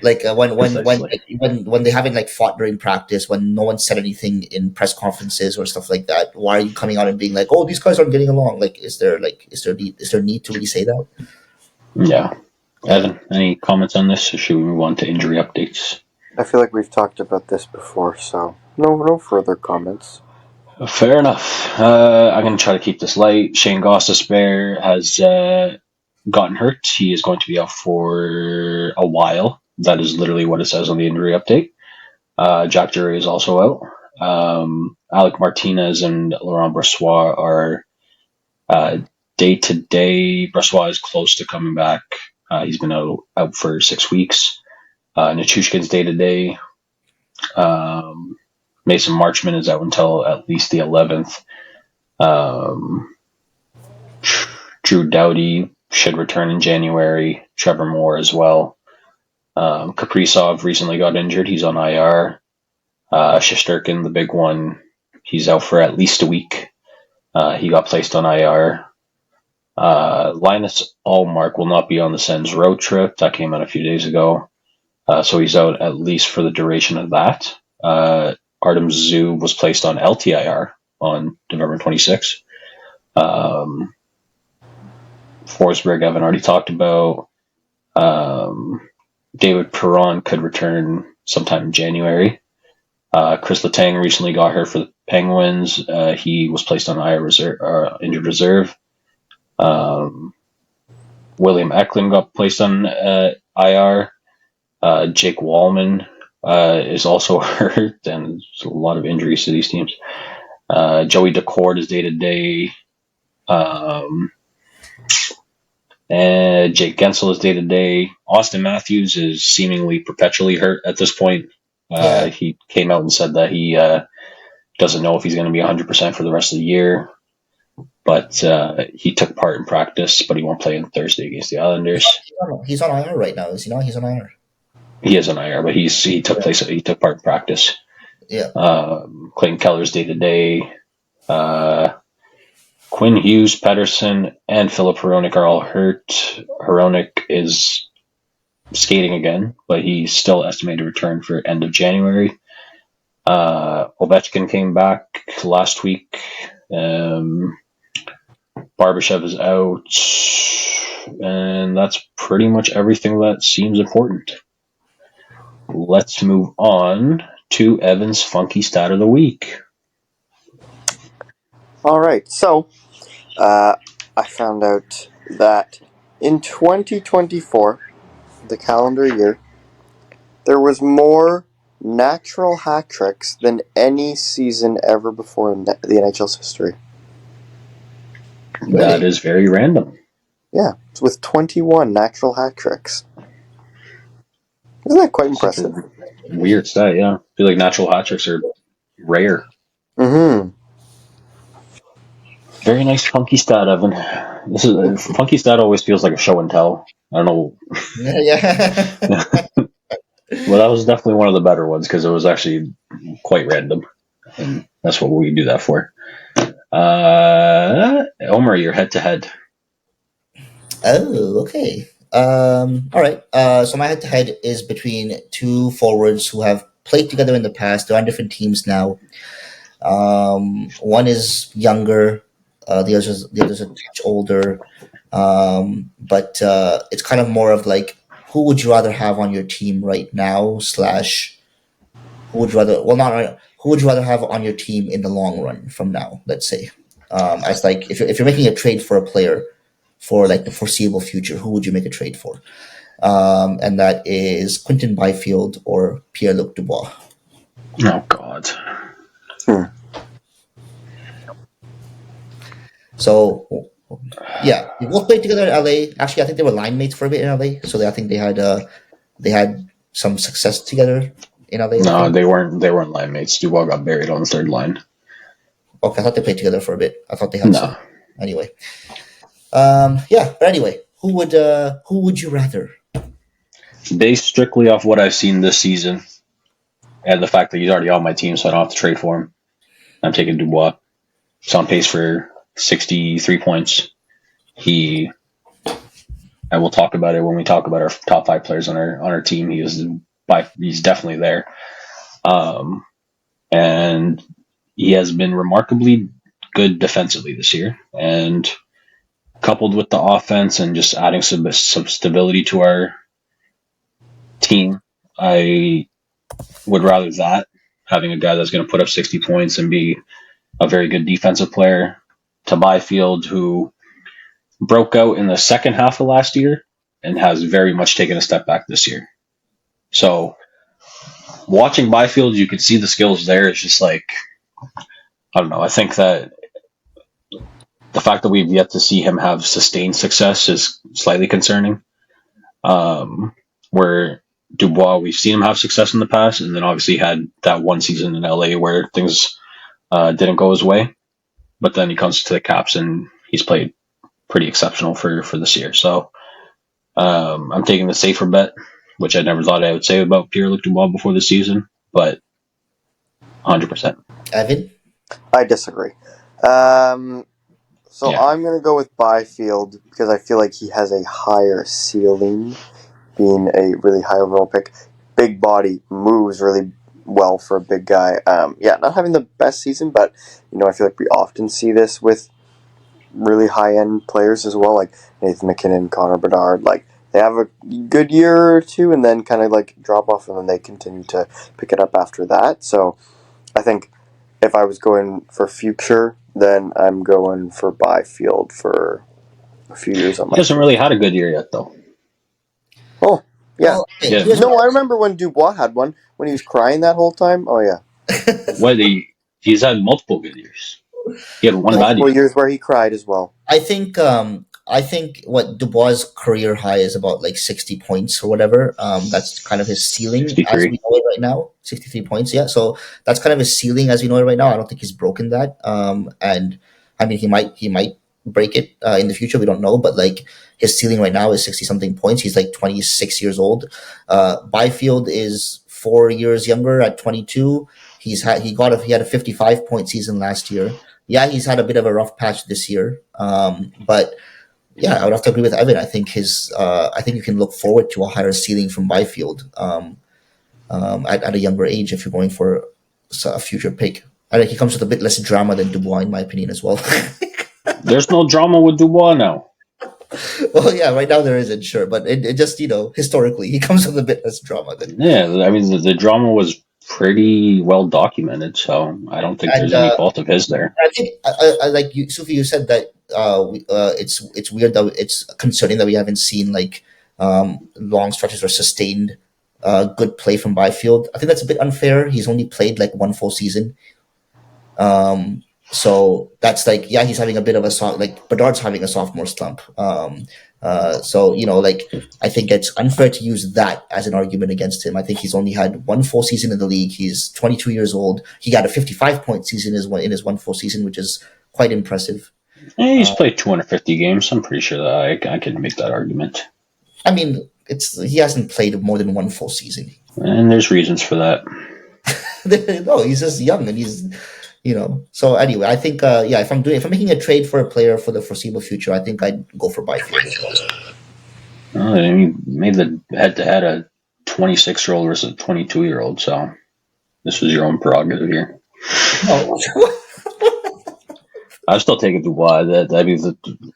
like Precisely. when they haven't like fought during practice, when no one said anything in press conferences or stuff like that. Why are you coming out and being like, oh, these guys aren't getting along? Like, is there need to really say that? Yeah. Yeah. Evan, any comments on this, or should we move on to injury updates? I feel like we've talked about this before, so no further comments. Fair enough. I'm going to try to keep this light. Shane Gostisbehere has gotten hurt. He is going to be out for a while. That is literally what it says on the injury update. Jack Drury is also out. Alec Martinez and Laurent Brossoit are day to day. Brossoit is close to coming back. He's been out for 6 weeks. Nichushkin's day to day. Mason Marchman is out until at least the 11th. Drew Doughty should return in January. Trevor Moore as well. Kaprizov recently got injured. He's on IR. Shesterkin, the big one, he's out for at least a week. He got placed on IR. Linus Allmark will not be on the Sens road trip. That came out a few days ago. So he's out at least for the duration of that. Artem Zub was placed on LTIR on November 26th. Forsberg, I've already talked about. David Perron could return sometime in January. Chris Letang recently got hurt for the Penguins. He was placed on IR reserve, injured reserve. William Eklund got placed on IR. Jake Wallman is also hurt, and there's a lot of injuries to these teams. Joey Decord is day to day. And Jake Gensel is day to day. Austin Matthews is seemingly perpetually hurt at this point. Yeah. He came out and said that he doesn't know if he's going to be 100% for the rest of the year. But he took part in practice, but he won't play on Thursday against the Islanders. He's on IR right now, is he not? He's on IR. He is on IR, but he took part in practice. Yeah. Clayton Keller's day to day. Quinn Hughes, Pedersen, and Philip Hronik are all hurt. Hronik is skating again, but he's still estimated to return for end of January. Ovechkin came back last week. Barbashev is out. And that's pretty much everything that seems important. Let's move on to Evan's Funky Stat of the Week. All right, so I found out that in 2024, the calendar year, there was more natural hat tricks than any season ever before in the NHL's history. Really? That is very random. Yeah, it's with 21 natural hat tricks. Isn't that quite impressive? Weird stat, yeah. I feel like natural hat tricks are rare. Mm-hmm. Very nice funky stat, Evan. This is funky stat always feels like a show and tell. I don't know. Yeah. Well, that was definitely one of the better ones because it was actually quite random, and that's what we do that for. Omer, you're head to head. Oh, okay. All right. So my head-to-head is between two forwards who have played together in the past. They're on different teams now. One is younger. The other's a touch older. But it's kind of more of like, who would you rather have on your team right now? Slash, who would you rather? Well, not right. Who would you rather have on your team in the long run from now? Let's say, as like if you're making a trade for a player for like the foreseeable future, who would you make a trade for? And that is Quentin Byfield or Pierre-Luc Dubois. Oh God. So, yeah, they both played together in LA. Actually, I think they were line mates for a bit in LA. So I think they had some success together in LA. No, they weren't. They weren't line mates. Dubois got buried on the third line. Okay, I thought they played together for a bit. I thought they had No. some. Anyway, yeah. But anyway, who would you rather? Based strictly off what I've seen this season, And the fact that he's already on my team, so I don't have to trade for him. I'm taking Dubois. He's on pace for 63 points. I will talk about it when we talk about our top 5 players on our team. He's definitely there. And he has been remarkably good defensively this year. And coupled with the offense and just adding some stability to our team, I would rather that, having a guy that's going to put up 60 points and be a very good defensive player, to Byfield, who broke out in the second half of last year and has very much taken a step back this year. So watching Byfield, you can see the skills there. It's just like, I don't know. I think that the fact that we've yet to see him have sustained success is slightly concerning. Where Dubois, we've seen him have success in the past, and then obviously had that one season in LA where things didn't go his way. But then he comes to the Caps and he's played pretty exceptional for this year. So I'm taking the safer bet, which I never thought I would say about Pierre-Luc Dubois before the season, but 100%. Evan? I disagree. So Yeah. I'm going to go with Byfield because I feel like he has a higher ceiling, being a really high overall pick. Big body, moves really well for a big guy. Not having the best season, but I feel like we often see this with really high-end players as well, like Nathan McKinnon, Connor Bedard. Like, they have a good year or two and then kind of like drop off, and then they continue to pick it up after that. So I think if I was going for future, then I'm going for Byfield for a few years on my He hasn't really had a good year yet, though. Oh, yeah. Well, okay, Yeah. here's No, what- I remember when Dubois had one, when he was crying that whole time. Oh, yeah. He's had multiple good years. He had one bad Multiple year. years where he cried as well. I think what Dubois' career high is about like 60 points or whatever. That's kind of his ceiling as 63. we know it right now. 63 points, yeah. So that's kind of his ceiling as we know it right now. I don't think he's broken that. And I mean, he might break it in the future. We don't know, but like his ceiling right now is 60 something points. He's like 26 years old. Byfield is 4 years younger at 22. He had a 55 point season last year. Yeah, he's had a bit of a rough patch this year. But yeah, I would have to agree with Evan. I think I think you can look forward to a higher ceiling from Byfield at a younger age if you're going for a future pick. I think he comes with a bit less drama than Dubois, in my opinion, as well. There's no drama with Dubois now. Well, yeah, right now there isn't, sure, but it just historically he comes with a bit less drama than. Yeah, I mean the drama was pretty well documented, so I don't think there's any fault of his there. I think, I like you, Sufi. You said that it's weird that it's concerning that we haven't seen like long stretches or sustained good play from Byfield. I think that's a bit unfair. He's only played like one full season. So that's like, yeah, he's having a bit of like Bedard's having a sophomore slump. So like I think it's unfair to use that as an argument against him. I think he's only had one full season in the league. He's 22 years old. He got a 55-point season in his one full season, which is quite impressive. He's played 250 games. I'm pretty sure that I can make that argument. I mean, he hasn't played more than one full season. And there's reasons for that. No, he's just young and he's. So anyway, I think if I'm making a trade for a player for the foreseeable future, I think I'd go for Byfield as well. He made the head-to-head a 26-year-old versus a 22-year-old, so this was your own prerogative here. Oh. I'm still taking Dubois.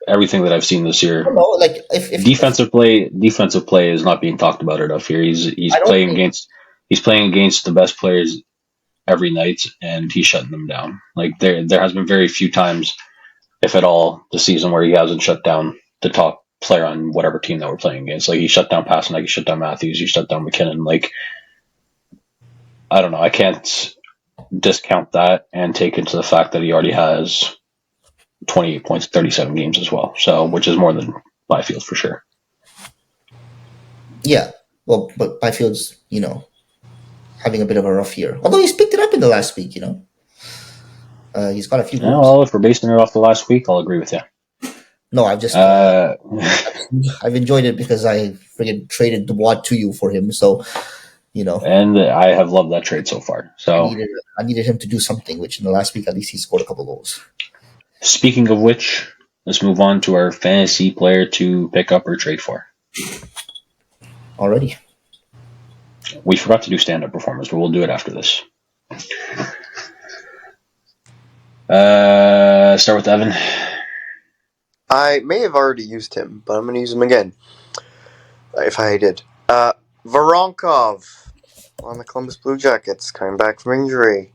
Everything that I've seen this year. No, like if defensive play is not being talked about enough here. He's playing against the best players every night, and he's shutting them down. Like there has been very few times, if at all, this season where he hasn't shut down the top player on whatever team that we're playing against. Like he shut down Pasternak, he shut down Matthews, he shut down McKinnon. Like I don't know, I can't discount that and take into the fact that he already has 28 points, 37 games as well. So which is more than Byfield for sure. Yeah, well, but Byfield's having a bit of a rough year. Although he's picked it up in the last week, he's got a few goals. Well, if we're basing it off the last week, I'll agree with you. No, I've just I've enjoyed it because I friggin' traded Dubois to you for him. So And I have loved that trade so far. So, I needed him to do something, which in the last week at least he scored a couple goals. speaking of which, let's move on to our fantasy player to pick up or trade for. Already. We forgot to do stand-up performers, but we'll do it after this. Start with Evan. I may have already used him, but I'm going to use him again. If I did. Voronkov on the Columbus Blue Jackets, coming back from injury.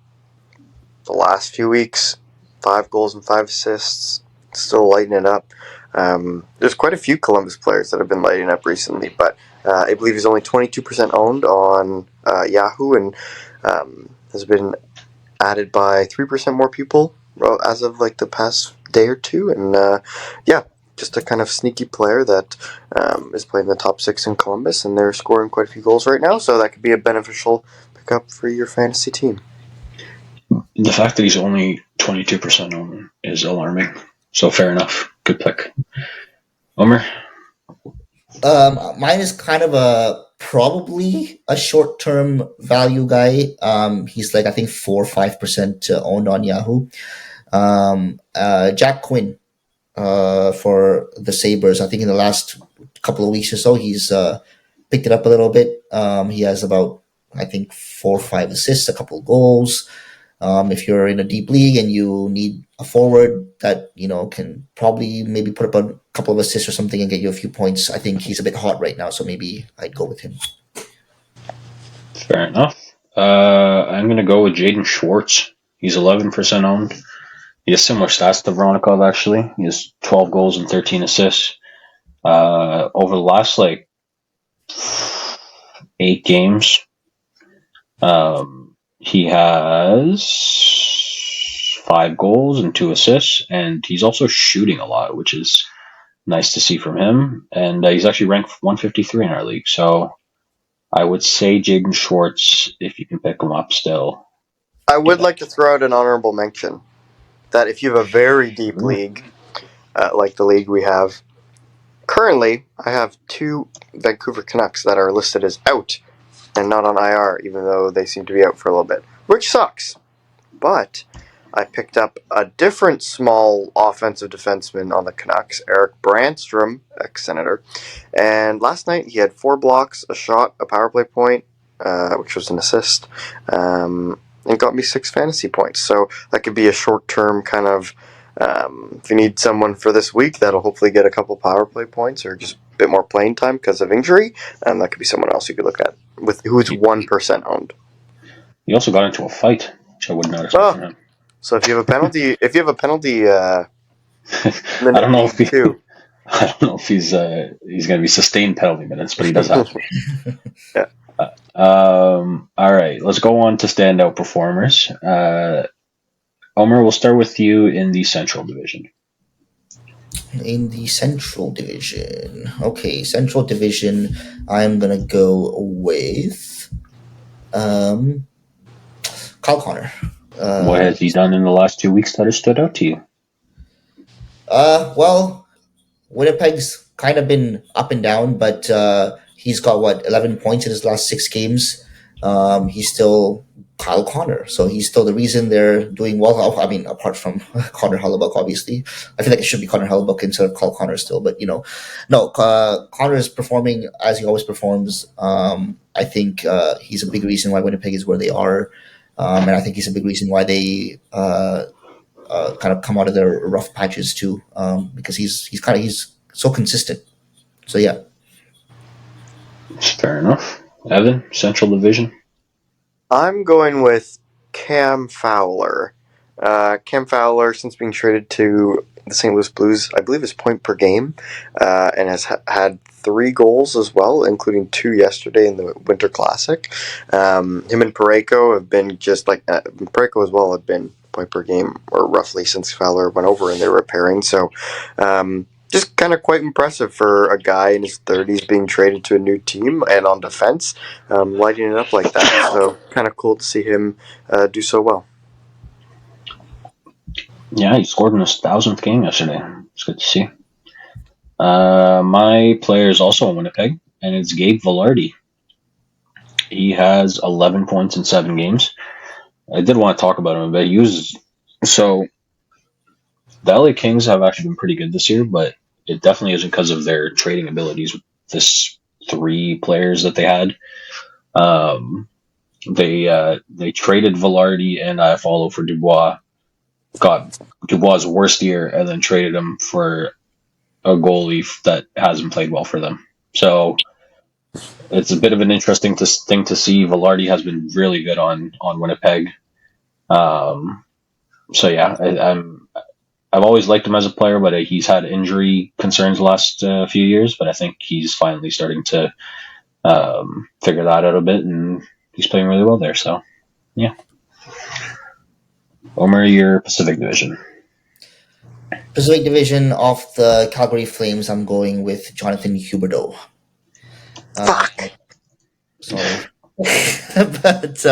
The last few weeks, 5 goals and 5 assists, still lighting it up. There's quite a few Columbus players that have been lighting up recently, but I believe he's only 22% owned on Yahoo and has been added by 3% more people as of like the past day or two. And just a kind of sneaky player that is playing the top 6 in Columbus, and they're scoring quite a few goals right now, so that could be a beneficial pickup for your fantasy team. The fact that he's only 22% owned is alarming. So fair enough. Good pick. Omer? Mine is kind of probably a short term value guy. He's like I think 4 or 5% owned on Yahoo. Jack Quinn for the Sabres. I think in the last couple of weeks or so, he's picked it up a little bit. He has about I think 4 or 5 assists, a couple of goals. If you're in a deep league and you need a forward that can probably maybe put up a couple of assists or something and get you a few points, I think he's a bit hot right now, so maybe I'd go with him. Fair enough. I'm going to go with Jaden Schwartz. He's 11% owned. He has similar stats to Voronkov, actually. He has 12 goals and 13 assists. Over the last, 8 games, he has 5 goals and 2 assists, and he's also shooting a lot, which is nice to see from him. And he's actually ranked 153 in our league, so I would say Jaden Schwartz, if you can pick him up still. I would like to throw out an honorable mention that if you have a very deep league, like the league we have, currently I have 2 Vancouver Canucks that are listed as out and not on IR, even though they seem to be out for a little bit, which sucks. But I picked up a different small offensive defenseman on the Canucks, Eric Brandstrom, ex-Senator, and last night he had 4 blocks, a shot, a power play point, which was an assist, and got me 6 fantasy points. So that could be a short-term kind of, if you need someone for this week that'll hopefully get a couple power play points or just a bit more playing time because of injury, that could be someone else you could look at with who's 1% owned. He also got into a fight, which I would not expect from him. So if you have a penalty, I don't know if he's going to be sustained penalty minutes, but he does have. Yeah. All right, let's go on to standout performers. Omer, we'll start with you in the Central Division. In the Central Division, okay, Central Division, I'm gonna go with Kyle Connor. What has he done in the last 2 weeks that has stood out to you? Well, Winnipeg's kind of been up and down, but he's got 11 points in his last 6 games. He's still Kyle Connor, so he's still the reason they're doing well. I mean, apart from Connor Hellebuck, obviously, I feel like it should be Connor Hellebuck instead of Kyle Connor still. But no, Connor is performing as he always performs. I think he's a big reason why Winnipeg is where they are, and I think he's a big reason why they kind of come out of their rough patches too, because he's so consistent. So yeah. Fair enough. Evan, Central Division. I'm going with Cam Fowler. Cam Fowler, since being traded to the St. Louis Blues, I believe is point per game, and has had 3 goals as well, including 2 yesterday in the Winter Classic. Him and Parayko have been just like Parayko as well have been point per game, or roughly, since Fowler went over and they were pairing. So just kind of quite impressive for a guy in his 30s being traded to a new team and on defense, lighting it up like that. So kind of cool to see him do so well. Yeah, he scored in his 1,000th game yesterday. It's good to see. My player is also in Winnipeg, and it's Gabe Vilardi. He has 11 points in 7 games. I did want to talk about him, but he was so the LA Kings have actually been pretty good this year, but it definitely isn't because of their trading abilities. This 3 players that they had, um, they traded Velarde and Iafallo for Dubois, got Dubois' worst year, and then traded him for a goalie that hasn't played well for them. So it's a bit of an interesting thing to see. Velarde has been really good on Winnipeg. Um, so yeah, I've always liked him as a player, but he's had injury concerns the last few years. But I think he's finally starting to figure that out a bit, and he's playing really well there. So yeah, Omer, your Pacific Division. Pacific Division of the Calgary Flames, I'm going with Jonathan Huberdeau. Fuck. Sorry. but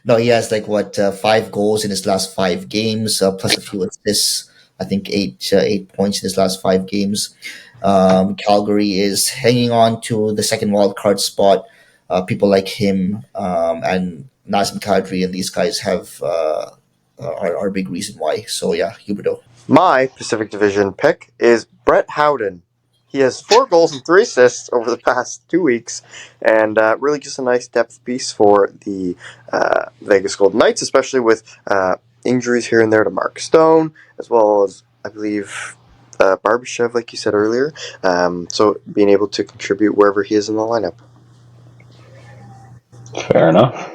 no, he has like 5 goals in his last 5 games, plus a few assists. I think 8 points in his last 5 games. Calgary is hanging on to the second wild card spot. People like him and Nazem Kadri and these guys are a big reason why. So yeah, Huberdeau. My Pacific Division pick is Brett Howden. He has 4 goals and 3 assists over the past 2 weeks, and really just a nice depth piece for the Vegas Golden Knights, especially with injuries here and there to Mark Stone, as well as, I believe, Barbashev, like you said earlier. So being able to contribute wherever he is in the lineup. Fair enough.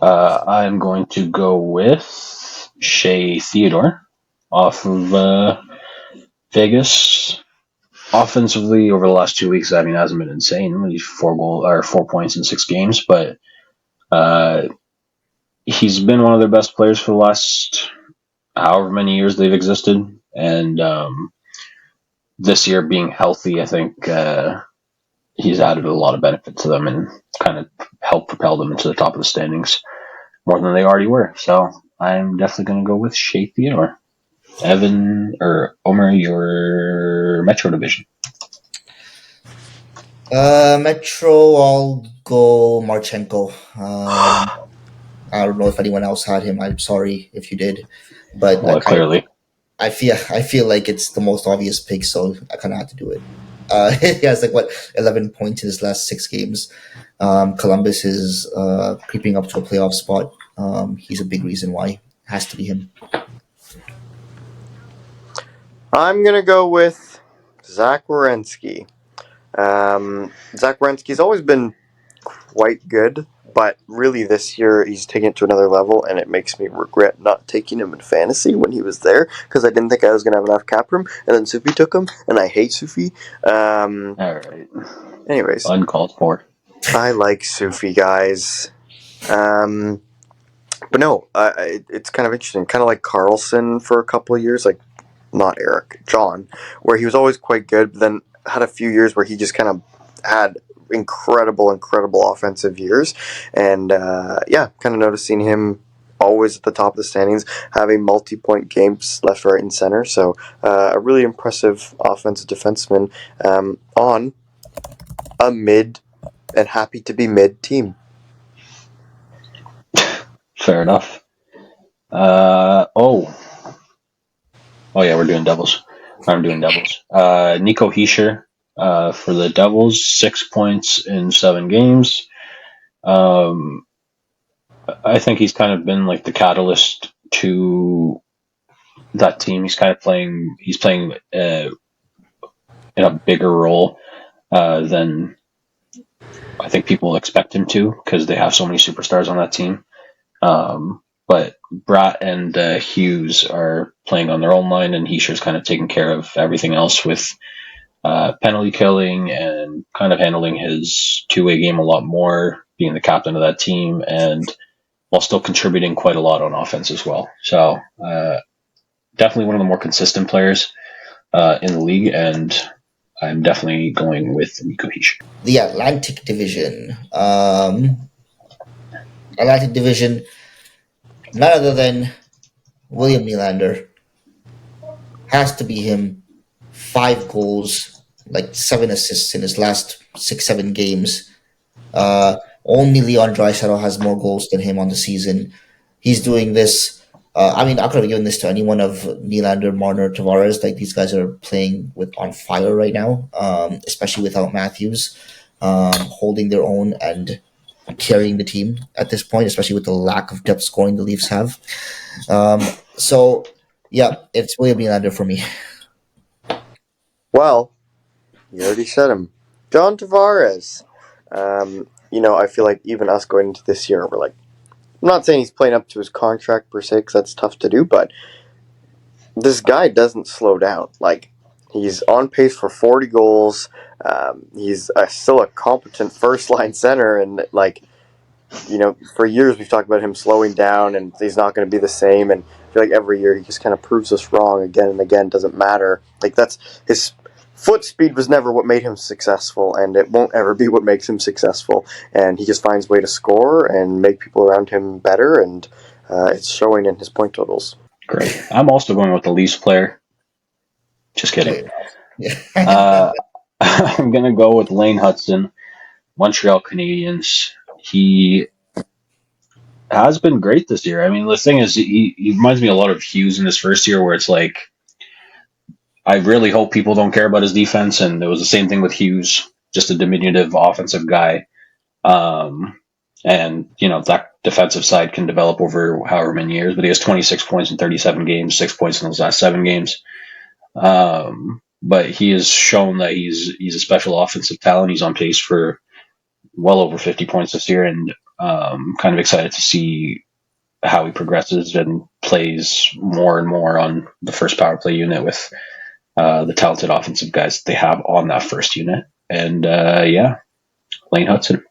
I'm going to go with Shea Theodore off of Vegas. Offensively, over the last 2 weeks, hasn't been insane. He's 4 points in 6 games, but he's been one of their best players for the last however many years they've existed. And this year, being healthy, I think he's added a lot of benefit to them and kind of helped propel them into the top of the standings more than they already were. So I'm definitely going to go with Shea Theodore. Evan or Omer, your Metro Division. Metro, I'll go Marchenko. I don't know if anyone else had him. I'm sorry if you did, but Well, clearly. I feel like it's the most obvious pick, so I kind of had to do it. He has 11 points in his last 6 games. Columbus is creeping up to a playoff spot. He's a big reason why. Has to be him. I'm going to go with Zach Werenski. Zach Werenski's always been quite good, but really this year he's taken it to another level, and it makes me regret not taking him in fantasy when he was there, because I didn't think I was going to have enough cap room, and then Sufi took him, and I hate Sufi. All right. Anyways. Uncalled for. I like Sufi, guys. But no, it's kind of interesting. Kind of like Carlson for a couple of years, like, not Eric, John, where he was always quite good, but then had a few years where he just kind of had incredible offensive years. And kind of noticing him always at the top of the standings, having multi-point games left, right, and center. So a really impressive offensive defenseman on a mid and happy to be mid team. Fair enough. Yeah, we're doing doubles. I'm doing doubles. Nico Hischier for the Devils, 6 points in 7 games. I think he's kind of been like the catalyst to that team. He's playing in a bigger role than I think people expect him to, because they have so many superstars on that team. But Bratt and Hughes are playing on their own line, and Hischier's kind of taking care of everything else with penalty killing and kind of handling his two-way game a lot more, being the captain of that team, and while still contributing quite a lot on offense as well. So definitely one of the more consistent players in the league, and I'm definitely going with Nico Hischier. The Atlantic Division. None other than William Nylander. Has to be him. 5 goals, 7 assists in his last 6-7 games. Only Leon Draisaitl has more goals than him on the season. He's doing this. I mean, I could have given this to any one of Nylander, Marner, Tavares. Like these guys are playing with on fire right now, especially without Matthews, holding their own and carrying the team at this point, especially with the lack of depth scoring the Leafs have. So, yeah, it's William Nylander for me. Well, you already said him. John Tavares. I feel like even us going into this year, we're like, I'm not saying he's playing up to his contract per se, because that's tough to do, but this guy doesn't slow down. Like, he's on pace for 40 goals. He's still a competent first line center, and for years we've talked about him slowing down and he's not going to be the same. And I feel like every year he just kind of proves us wrong again and again. Doesn't matter. Like that's his foot speed was never what made him successful, and it won't ever be what makes him successful. And he just finds a way to score and make people around him better, and it's showing in his point totals. Great. I'm also going with the Leafs player. Just kidding. Yeah. I'm going to go with Lane Hudson, Montreal Canadiens. He has been great this year. I mean, the thing is, he reminds me a lot of Hughes in his first year, where it's like, I really hope people don't care about his defense, and it was the same thing with Hughes, just a diminutive offensive guy. And, that defensive side can develop over however many years, but he has 26 points in 37 games, 6 points in those last 7 games. But he has shown that he's a special offensive talent. He's on pace for well over 50 points this year, and kind of excited to see how he progresses and plays more and more on the first power play unit with the talented offensive guys that they have on that first unit. And Lane Hudson.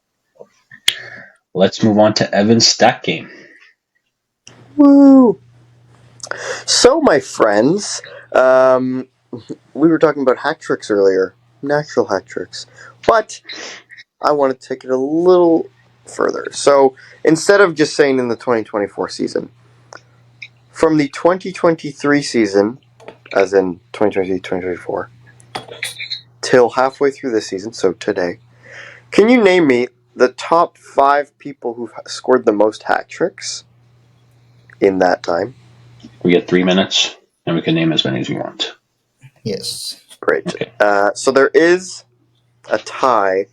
Let's move on to Evan's stat game. Woo! So, my friends, we were talking about hat tricks earlier, natural hat tricks, but I want to take it a little further. So, instead of just saying in the 2024 season, from the 2023 season, as in 2023-2024, till halfway through this season, so today, can you name me the top 5 people who've scored the most hat tricks in that time? We get 3 minutes, and we can name as many as we want. Yes. Great. Okay. So there is a tie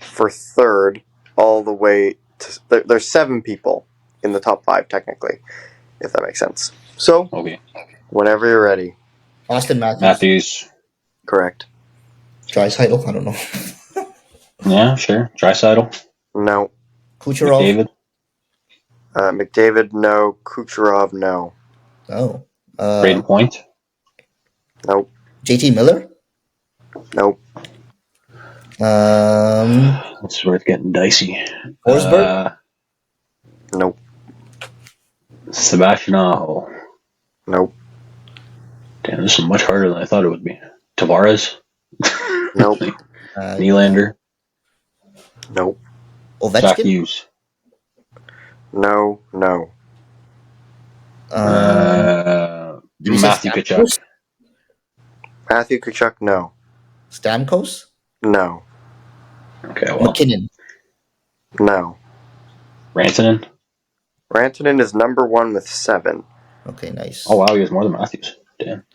for third all the way to... There's 7 people in the top 5, technically, if that makes sense. So, Okay. whenever you're ready. Austin Matthews. Matthews. Correct. Draisaitl, I don't know. Yeah, sure. Draisaitl. No. Kucherov. McDavid. McDavid, no. Kucherov, no. Oh. Braden Point. Nope. JT Miller. Nope. It's worth getting dicey. Forsberg. Nope. Sebastian Aho. Nope. Damn, this is much harder than I thought it would be. Tavares. Nope. Nylander. Nope. Zach Ovechkin. Hughes. No. Did we say Matthew Stamkos? Tkachuk. Matthew Tkachuk, no. Stamkos. No. Okay, well. McKinnon. No. Rantanen. Rantanen is number 1 with 7. Okay, nice. Oh, wow, he has more than Matthews. Damn.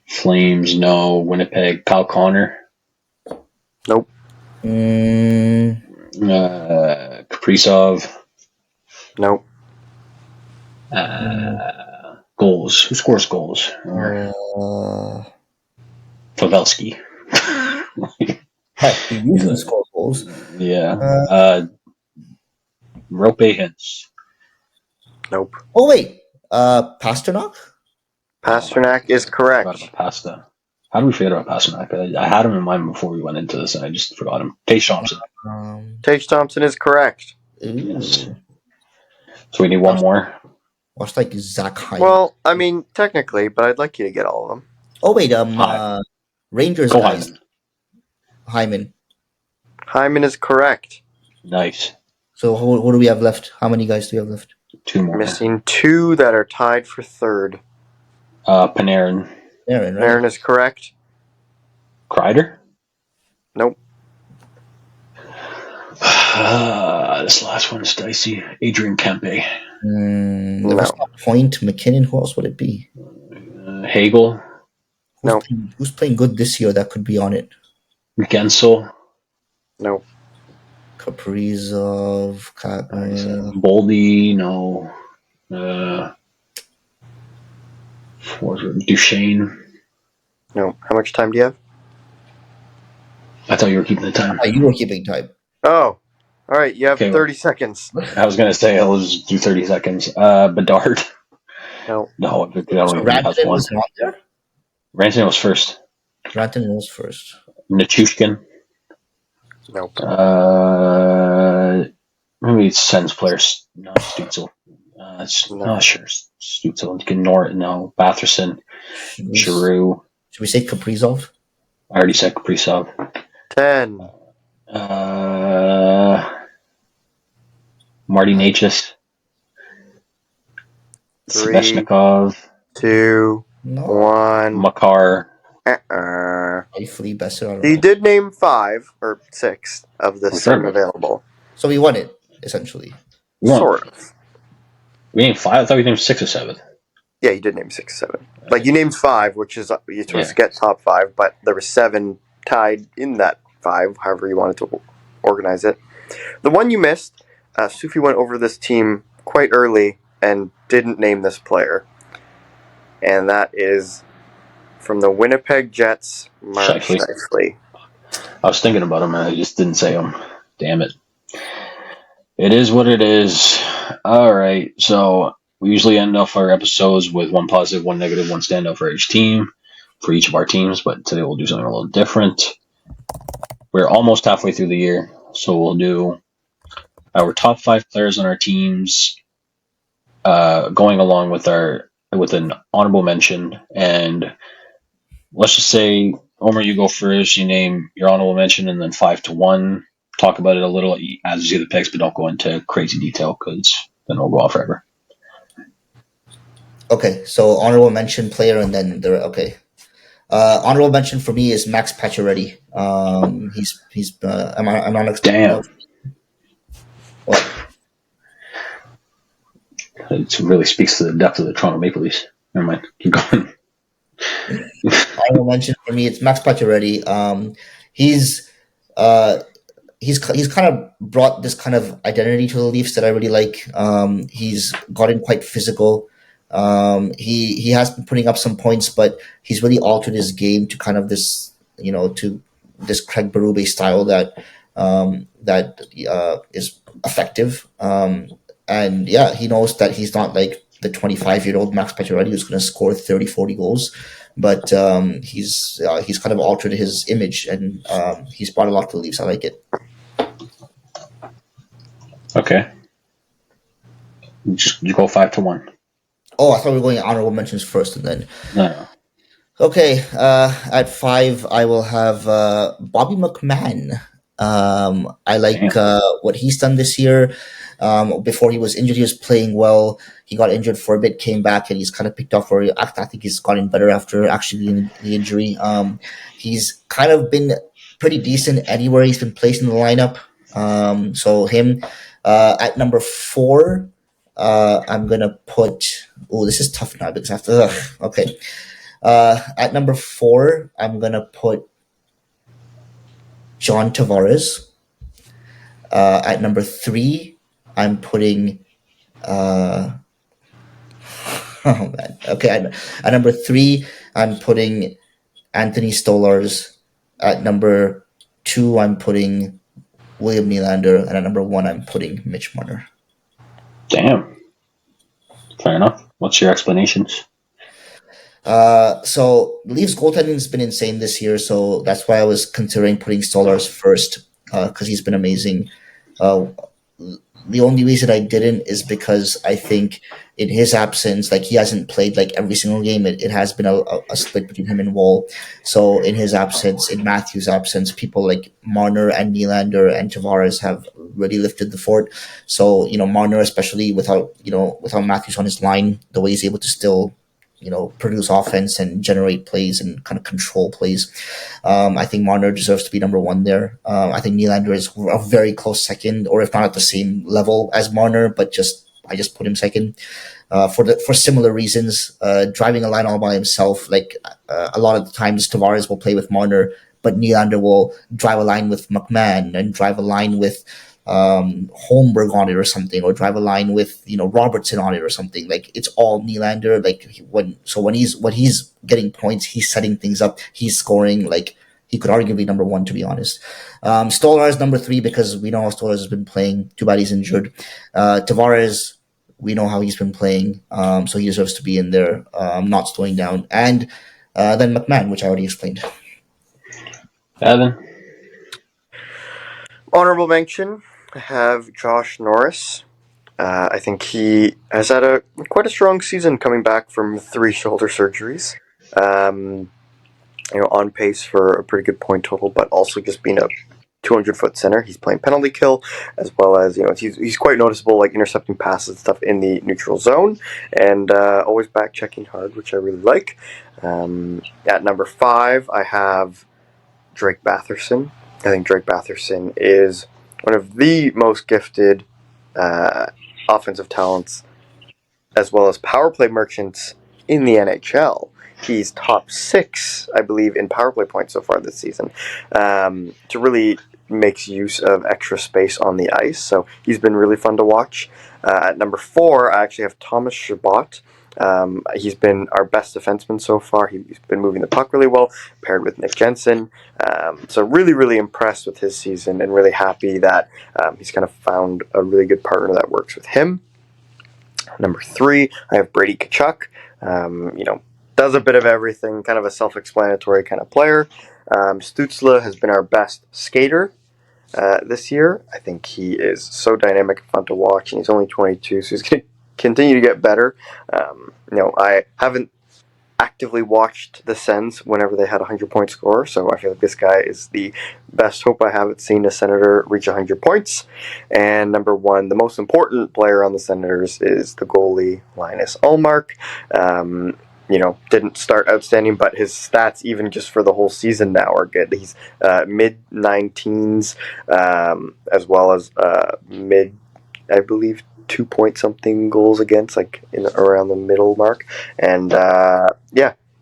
Flames, no. Winnipeg. Kyle Connor. Nope. Kaprizov. Nope. Goals. Who scores goals? Pavelski. He usually scores goals. Yeah. Rope Hintz. Nope. Oh wait, Pasternak. Pasternak is correct. Pasta. How do we forget about Pasternak? I had him in mind before we went into this, and I just forgot him. Tage Thompson. Tage Thompson is correct. Yes. So we need one more. Watch like Zach Hyman. Well, I mean, technically, but I'd like you to get all of them. Oh wait, Rangers Go guys. Hyman. Hyman is correct. Nice. So what do we have left? How many guys do we have left? 2 more. Missing 2 that are tied for third. Panarin. Aaron, right? Aaron is correct. Kreider? Nope. This last one is dicey. Adrian Kempe. If it's No. not Point, McKinnon, who else would it be? Hagel. No. Who's playing good this year that could be on it? Gensel. No. Kaprizov, Boldy, no. Duchesne. No. How much time do you have? I thought you were keeping the time. you were keeping time. Oh. All right. You have Okay, 30 seconds. I was going to say, I'll just do 30 seconds. Bedard. No. No, I don't even So think he has Rantanen one. was not there? Rantanen was first. Rantanen was first. Nichushkin. No. Maybe it's Sens players. No, Stutzel. No. Sure. Stutzel. No. Batherson. Giroux. Should we say Kaprizov? I already said Kaprizov. 10. Marty Natchez. 3, Sveshnikov. 2, No. 1. Makar. Hopefully Besser. I don't He know. did name 5 or 6 of the We 7 heard it. available. So we won it, essentially. Sort of. We named 5. I thought we named 6 or 7. Yeah, you did name 6 or 7. Like, you named 5, which is, you're supposed Yeah. to get top 5, but there were 7 tied in that 5, however you wanted to organize it. The one you missed, Sufi went over this team quite early and didn't name this player. And that is from the Winnipeg Jets, Mark Scheifele. Scheifele. I was thinking about him and I just didn't say him. Damn it. It is what it is. All right. So we usually end off our episodes with 1 positive, 1 negative, 1 standout for each team, for each of our teams. But today we'll do something a little different. We're almost halfway through the year, so we'll do our top 5 players on our teams, going along with an honorable mention. And let's just say, Omer, you go first. You name your honorable mention, and then 5 to 1. Talk about it a little as you see the picks, but don't go into crazy detail because then we'll go on forever. Okay, so honorable mention player, and then there. Okay, honorable mention for me is Max Pacioretty. He's. I'm not expecting. Damn. What? It really speaks to the depth of the Toronto Maple Leafs. Never mind. Keep going. Honorable mention for me, it's Max Pacioretty. He's kind of brought this kind of identity to the Leafs that I really like. He's gotten quite physical. He has been putting up some points, but he's really altered his game to kind of this, to this Craig Berube style that is effective. And yeah, he knows that he's not like the 25-year-old Max Pacioretty who's going to score 30, 40 goals. But he's kind of altered his image, and he's brought a lot to the Leafs. I like it. Okay. You go 5 to 1. Oh, I thought we were going honorable mentions first, and then. No. Okay, at 5, I will have Bobby McMahon. I like what he's done this year. Before he was injured, he was playing well. He got injured for a bit, came back, and he's kind of picked up for. I think he's gotten better after actually the injury. He's kind of been pretty decent anywhere he's been placed in the lineup. So him at number 4, I'm gonna put. Oh, this is tough now because after. Okay, at number 4, I'm gonna put John Tavares. At number 3, I'm putting. Oh man. Okay, at number 3, I'm putting Anthony Stolarz. At number 2, I'm putting William Nylander, and at number 1, I'm putting Mitch Marner. Damn. Fair enough. What's your explanations? So Leafs goaltending has been insane this year, so that's why I was considering putting Stolarz first, because he's been amazing. The only reason I didn't is because I think in his absence, like he hasn't played like every single game. It has been a split between him and Wall. So in his absence, in Matthews' absence, people like Marner and Nylander and Tavares have really lifted the fort. So Marner, especially without Matthews on his line, the way he's able to still produce offense and generate plays and kind of control plays. I think Marner deserves to be number one there. I think Nylander is a very close second, or if not at the same level as Marner, but I just put him second for similar reasons. Driving a line all by himself, a lot of the times Tavares will play with Marner, but Nylander will drive a line with McMahon and drive a line with Holmberg on it or something, or drive a line with Robertson on it or something. Like it's all Nylander. When he's getting points, he's setting things up, he's scoring. Like he could arguably number one, to be honest. Stolar is number three because we know how Stolar has been playing. Too bad he's injured. Tavares, we know how he's been playing, so he deserves to be in there, not slowing down. And then McMahon, which I already explained. Evan? Honorable mention, I have Josh Norris. I think he has had quite a strong season coming back from 3 shoulder surgeries. On pace for a pretty good point total, but also just being a 200-foot center. He's playing penalty kill, as well as he's quite noticeable, like intercepting passes and stuff in the neutral zone, and always back checking hard, which I really like. At number 5, I have Drake Batherson. I think Drake Batherson is one of the most gifted offensive talents, as well as power play merchants in the NHL. He's top 6, I believe, in power play points so far this season. To really makes use of extra space on the ice, so he's been really fun to watch. At number 4, I actually have Thomas Chabot. He's been our best defenseman so far. He's been moving the puck really well, paired with Nick Jensen. So really, really impressed with his season and really happy that he's kind of found a really good partner that works with him. Number 3, I have Brady Tkachuk. Does a bit of everything, kind of a self-explanatory kind of player. Stützle has been our best skater this year. I think he is so dynamic and fun to watch, and he's only 22, so he's going to continue to get better. I haven't actively watched the Sens whenever they had a 100-point score, so I feel like this guy is the best hope I have at seeing a Senator reach 100 points. And number 1, the most important player on the Senators is the goalie, Linus Ullmark. Didn't start outstanding, but his stats, even just for the whole season now, are good. He's mid-19s, as well as I believe, 2-point-something goals against, around the middle mark. And,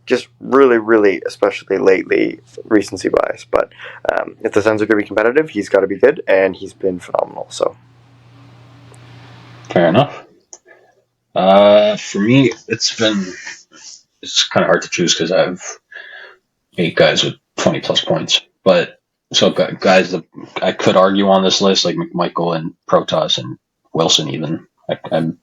just really, really, especially lately, recency bias. But if the Sens are going to be competitive, he's got to be good, and he's been phenomenal. So, fair enough. For me, it's kind of hard to choose because I have 8 guys with 20-plus points. But, so guys that I could argue on this list, like McMichael and Protas and Wilson even. I'm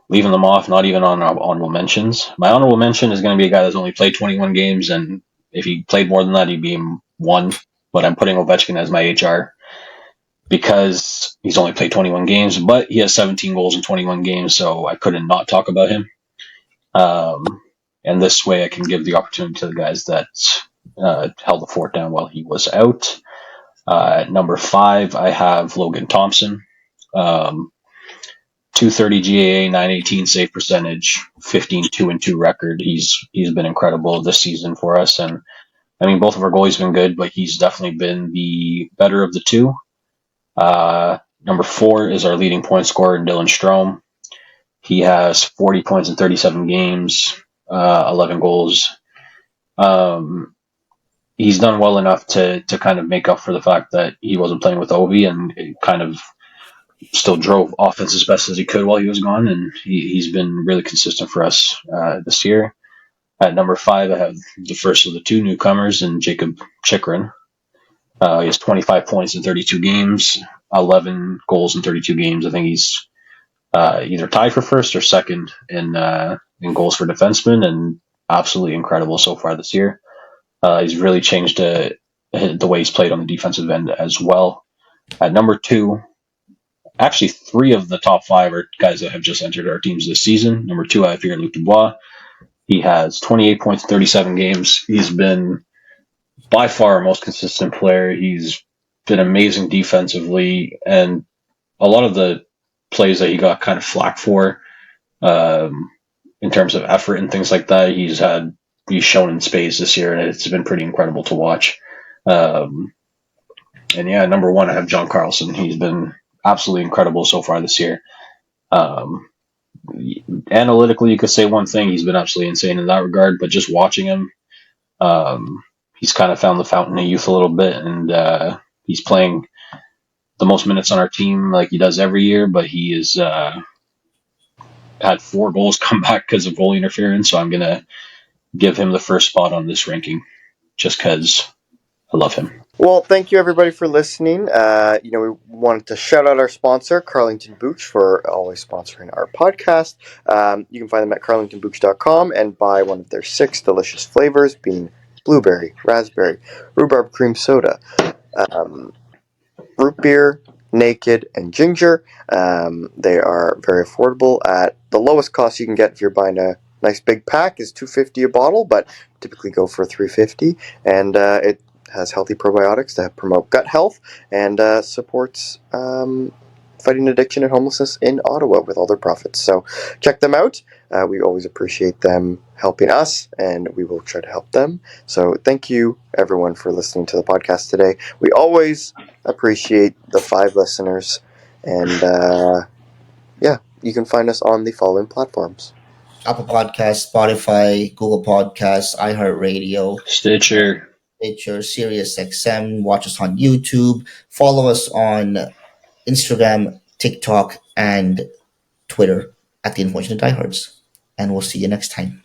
leaving them off, not even on honorable mentions. My honorable mention is going to be a guy that's only played 21 games, and if he played more than that, he'd be 1. But I'm putting Ovechkin as my HR because he's only played 21 games, but he has 17 goals in 21 games, so I couldn't not talk about him. And this way I can give the opportunity to the guys that held the fort down while he was out. At number 5, I have Logan Thompson. 230 GAA, 918 save percentage, 15-2-2 record. He's been incredible this season for us, and I mean both of our goalies have been good, but he's definitely been the better of the two. Number 4 is our leading point scorer, Dylan Strome. He has 40 points in 37 games, 11 goals. He's done well enough to kind of make up for the fact that he wasn't playing with Ovi, and it kind of still drove offense as best as he could while he was gone, and he's been really consistent for us this year. At number 5, I have the first of the 2 newcomers in Jacob Chychrun. He has 25 points in 32 games, 11 goals in 32 games. I think he's either tied for first or second in goals for defensemen, and absolutely incredible so far this year. He's really changed the way he's played on the defensive end as well. At number 2, actually 3 of the top 5 are guys that have just entered our teams this season. Number 2, I have here Luc Dubois. He has 28 points in 37 games. He's been by far our most consistent player. He's been amazing defensively, and a lot of the plays that he got kind of flack for, in terms of effort and things like that. He's shown in space this year, and it's been pretty incredible to watch. Um, and yeah, number one, I have John Carlson. He's been absolutely incredible so far this year. Um, Analytically, you could say one thing: he's been absolutely insane in that regard. But just watching him, um, he's kind of found the fountain of youth a little bit, and he's playing the most minutes on our team like he does every year. But he has had 4 goals come back because of goalie interference. So I'm gonna give him the first spot on this ranking, just because I love him. Well, thank you everybody for listening. We wanted to shout out our sponsor, Carlington Booch, for always sponsoring our podcast. You can find them at carlingtonbooch.com and buy one of their 6 delicious flavors, being blueberry, raspberry, rhubarb cream soda, root beer, naked, and ginger. They are very affordable at the lowest cost you can get if you're buying a nice big pack is $2.50 a bottle, but typically go for $3.50, and it has healthy probiotics that promote gut health and supports fighting addiction and homelessness in Ottawa with all their profits. So check them out. We always appreciate them helping us, and we will try to help them. So thank you, everyone, for listening to the podcast today. We always appreciate the 5 listeners, and you can find us on the following platforms: Apple Podcasts, Spotify, Google Podcasts, iHeartRadio, Stitcher. Stitcher, Sirius XM. Watch us on YouTube. Follow us on Instagram, TikTok, and Twitter at the Unfortunate Diehards. And we'll see you next time.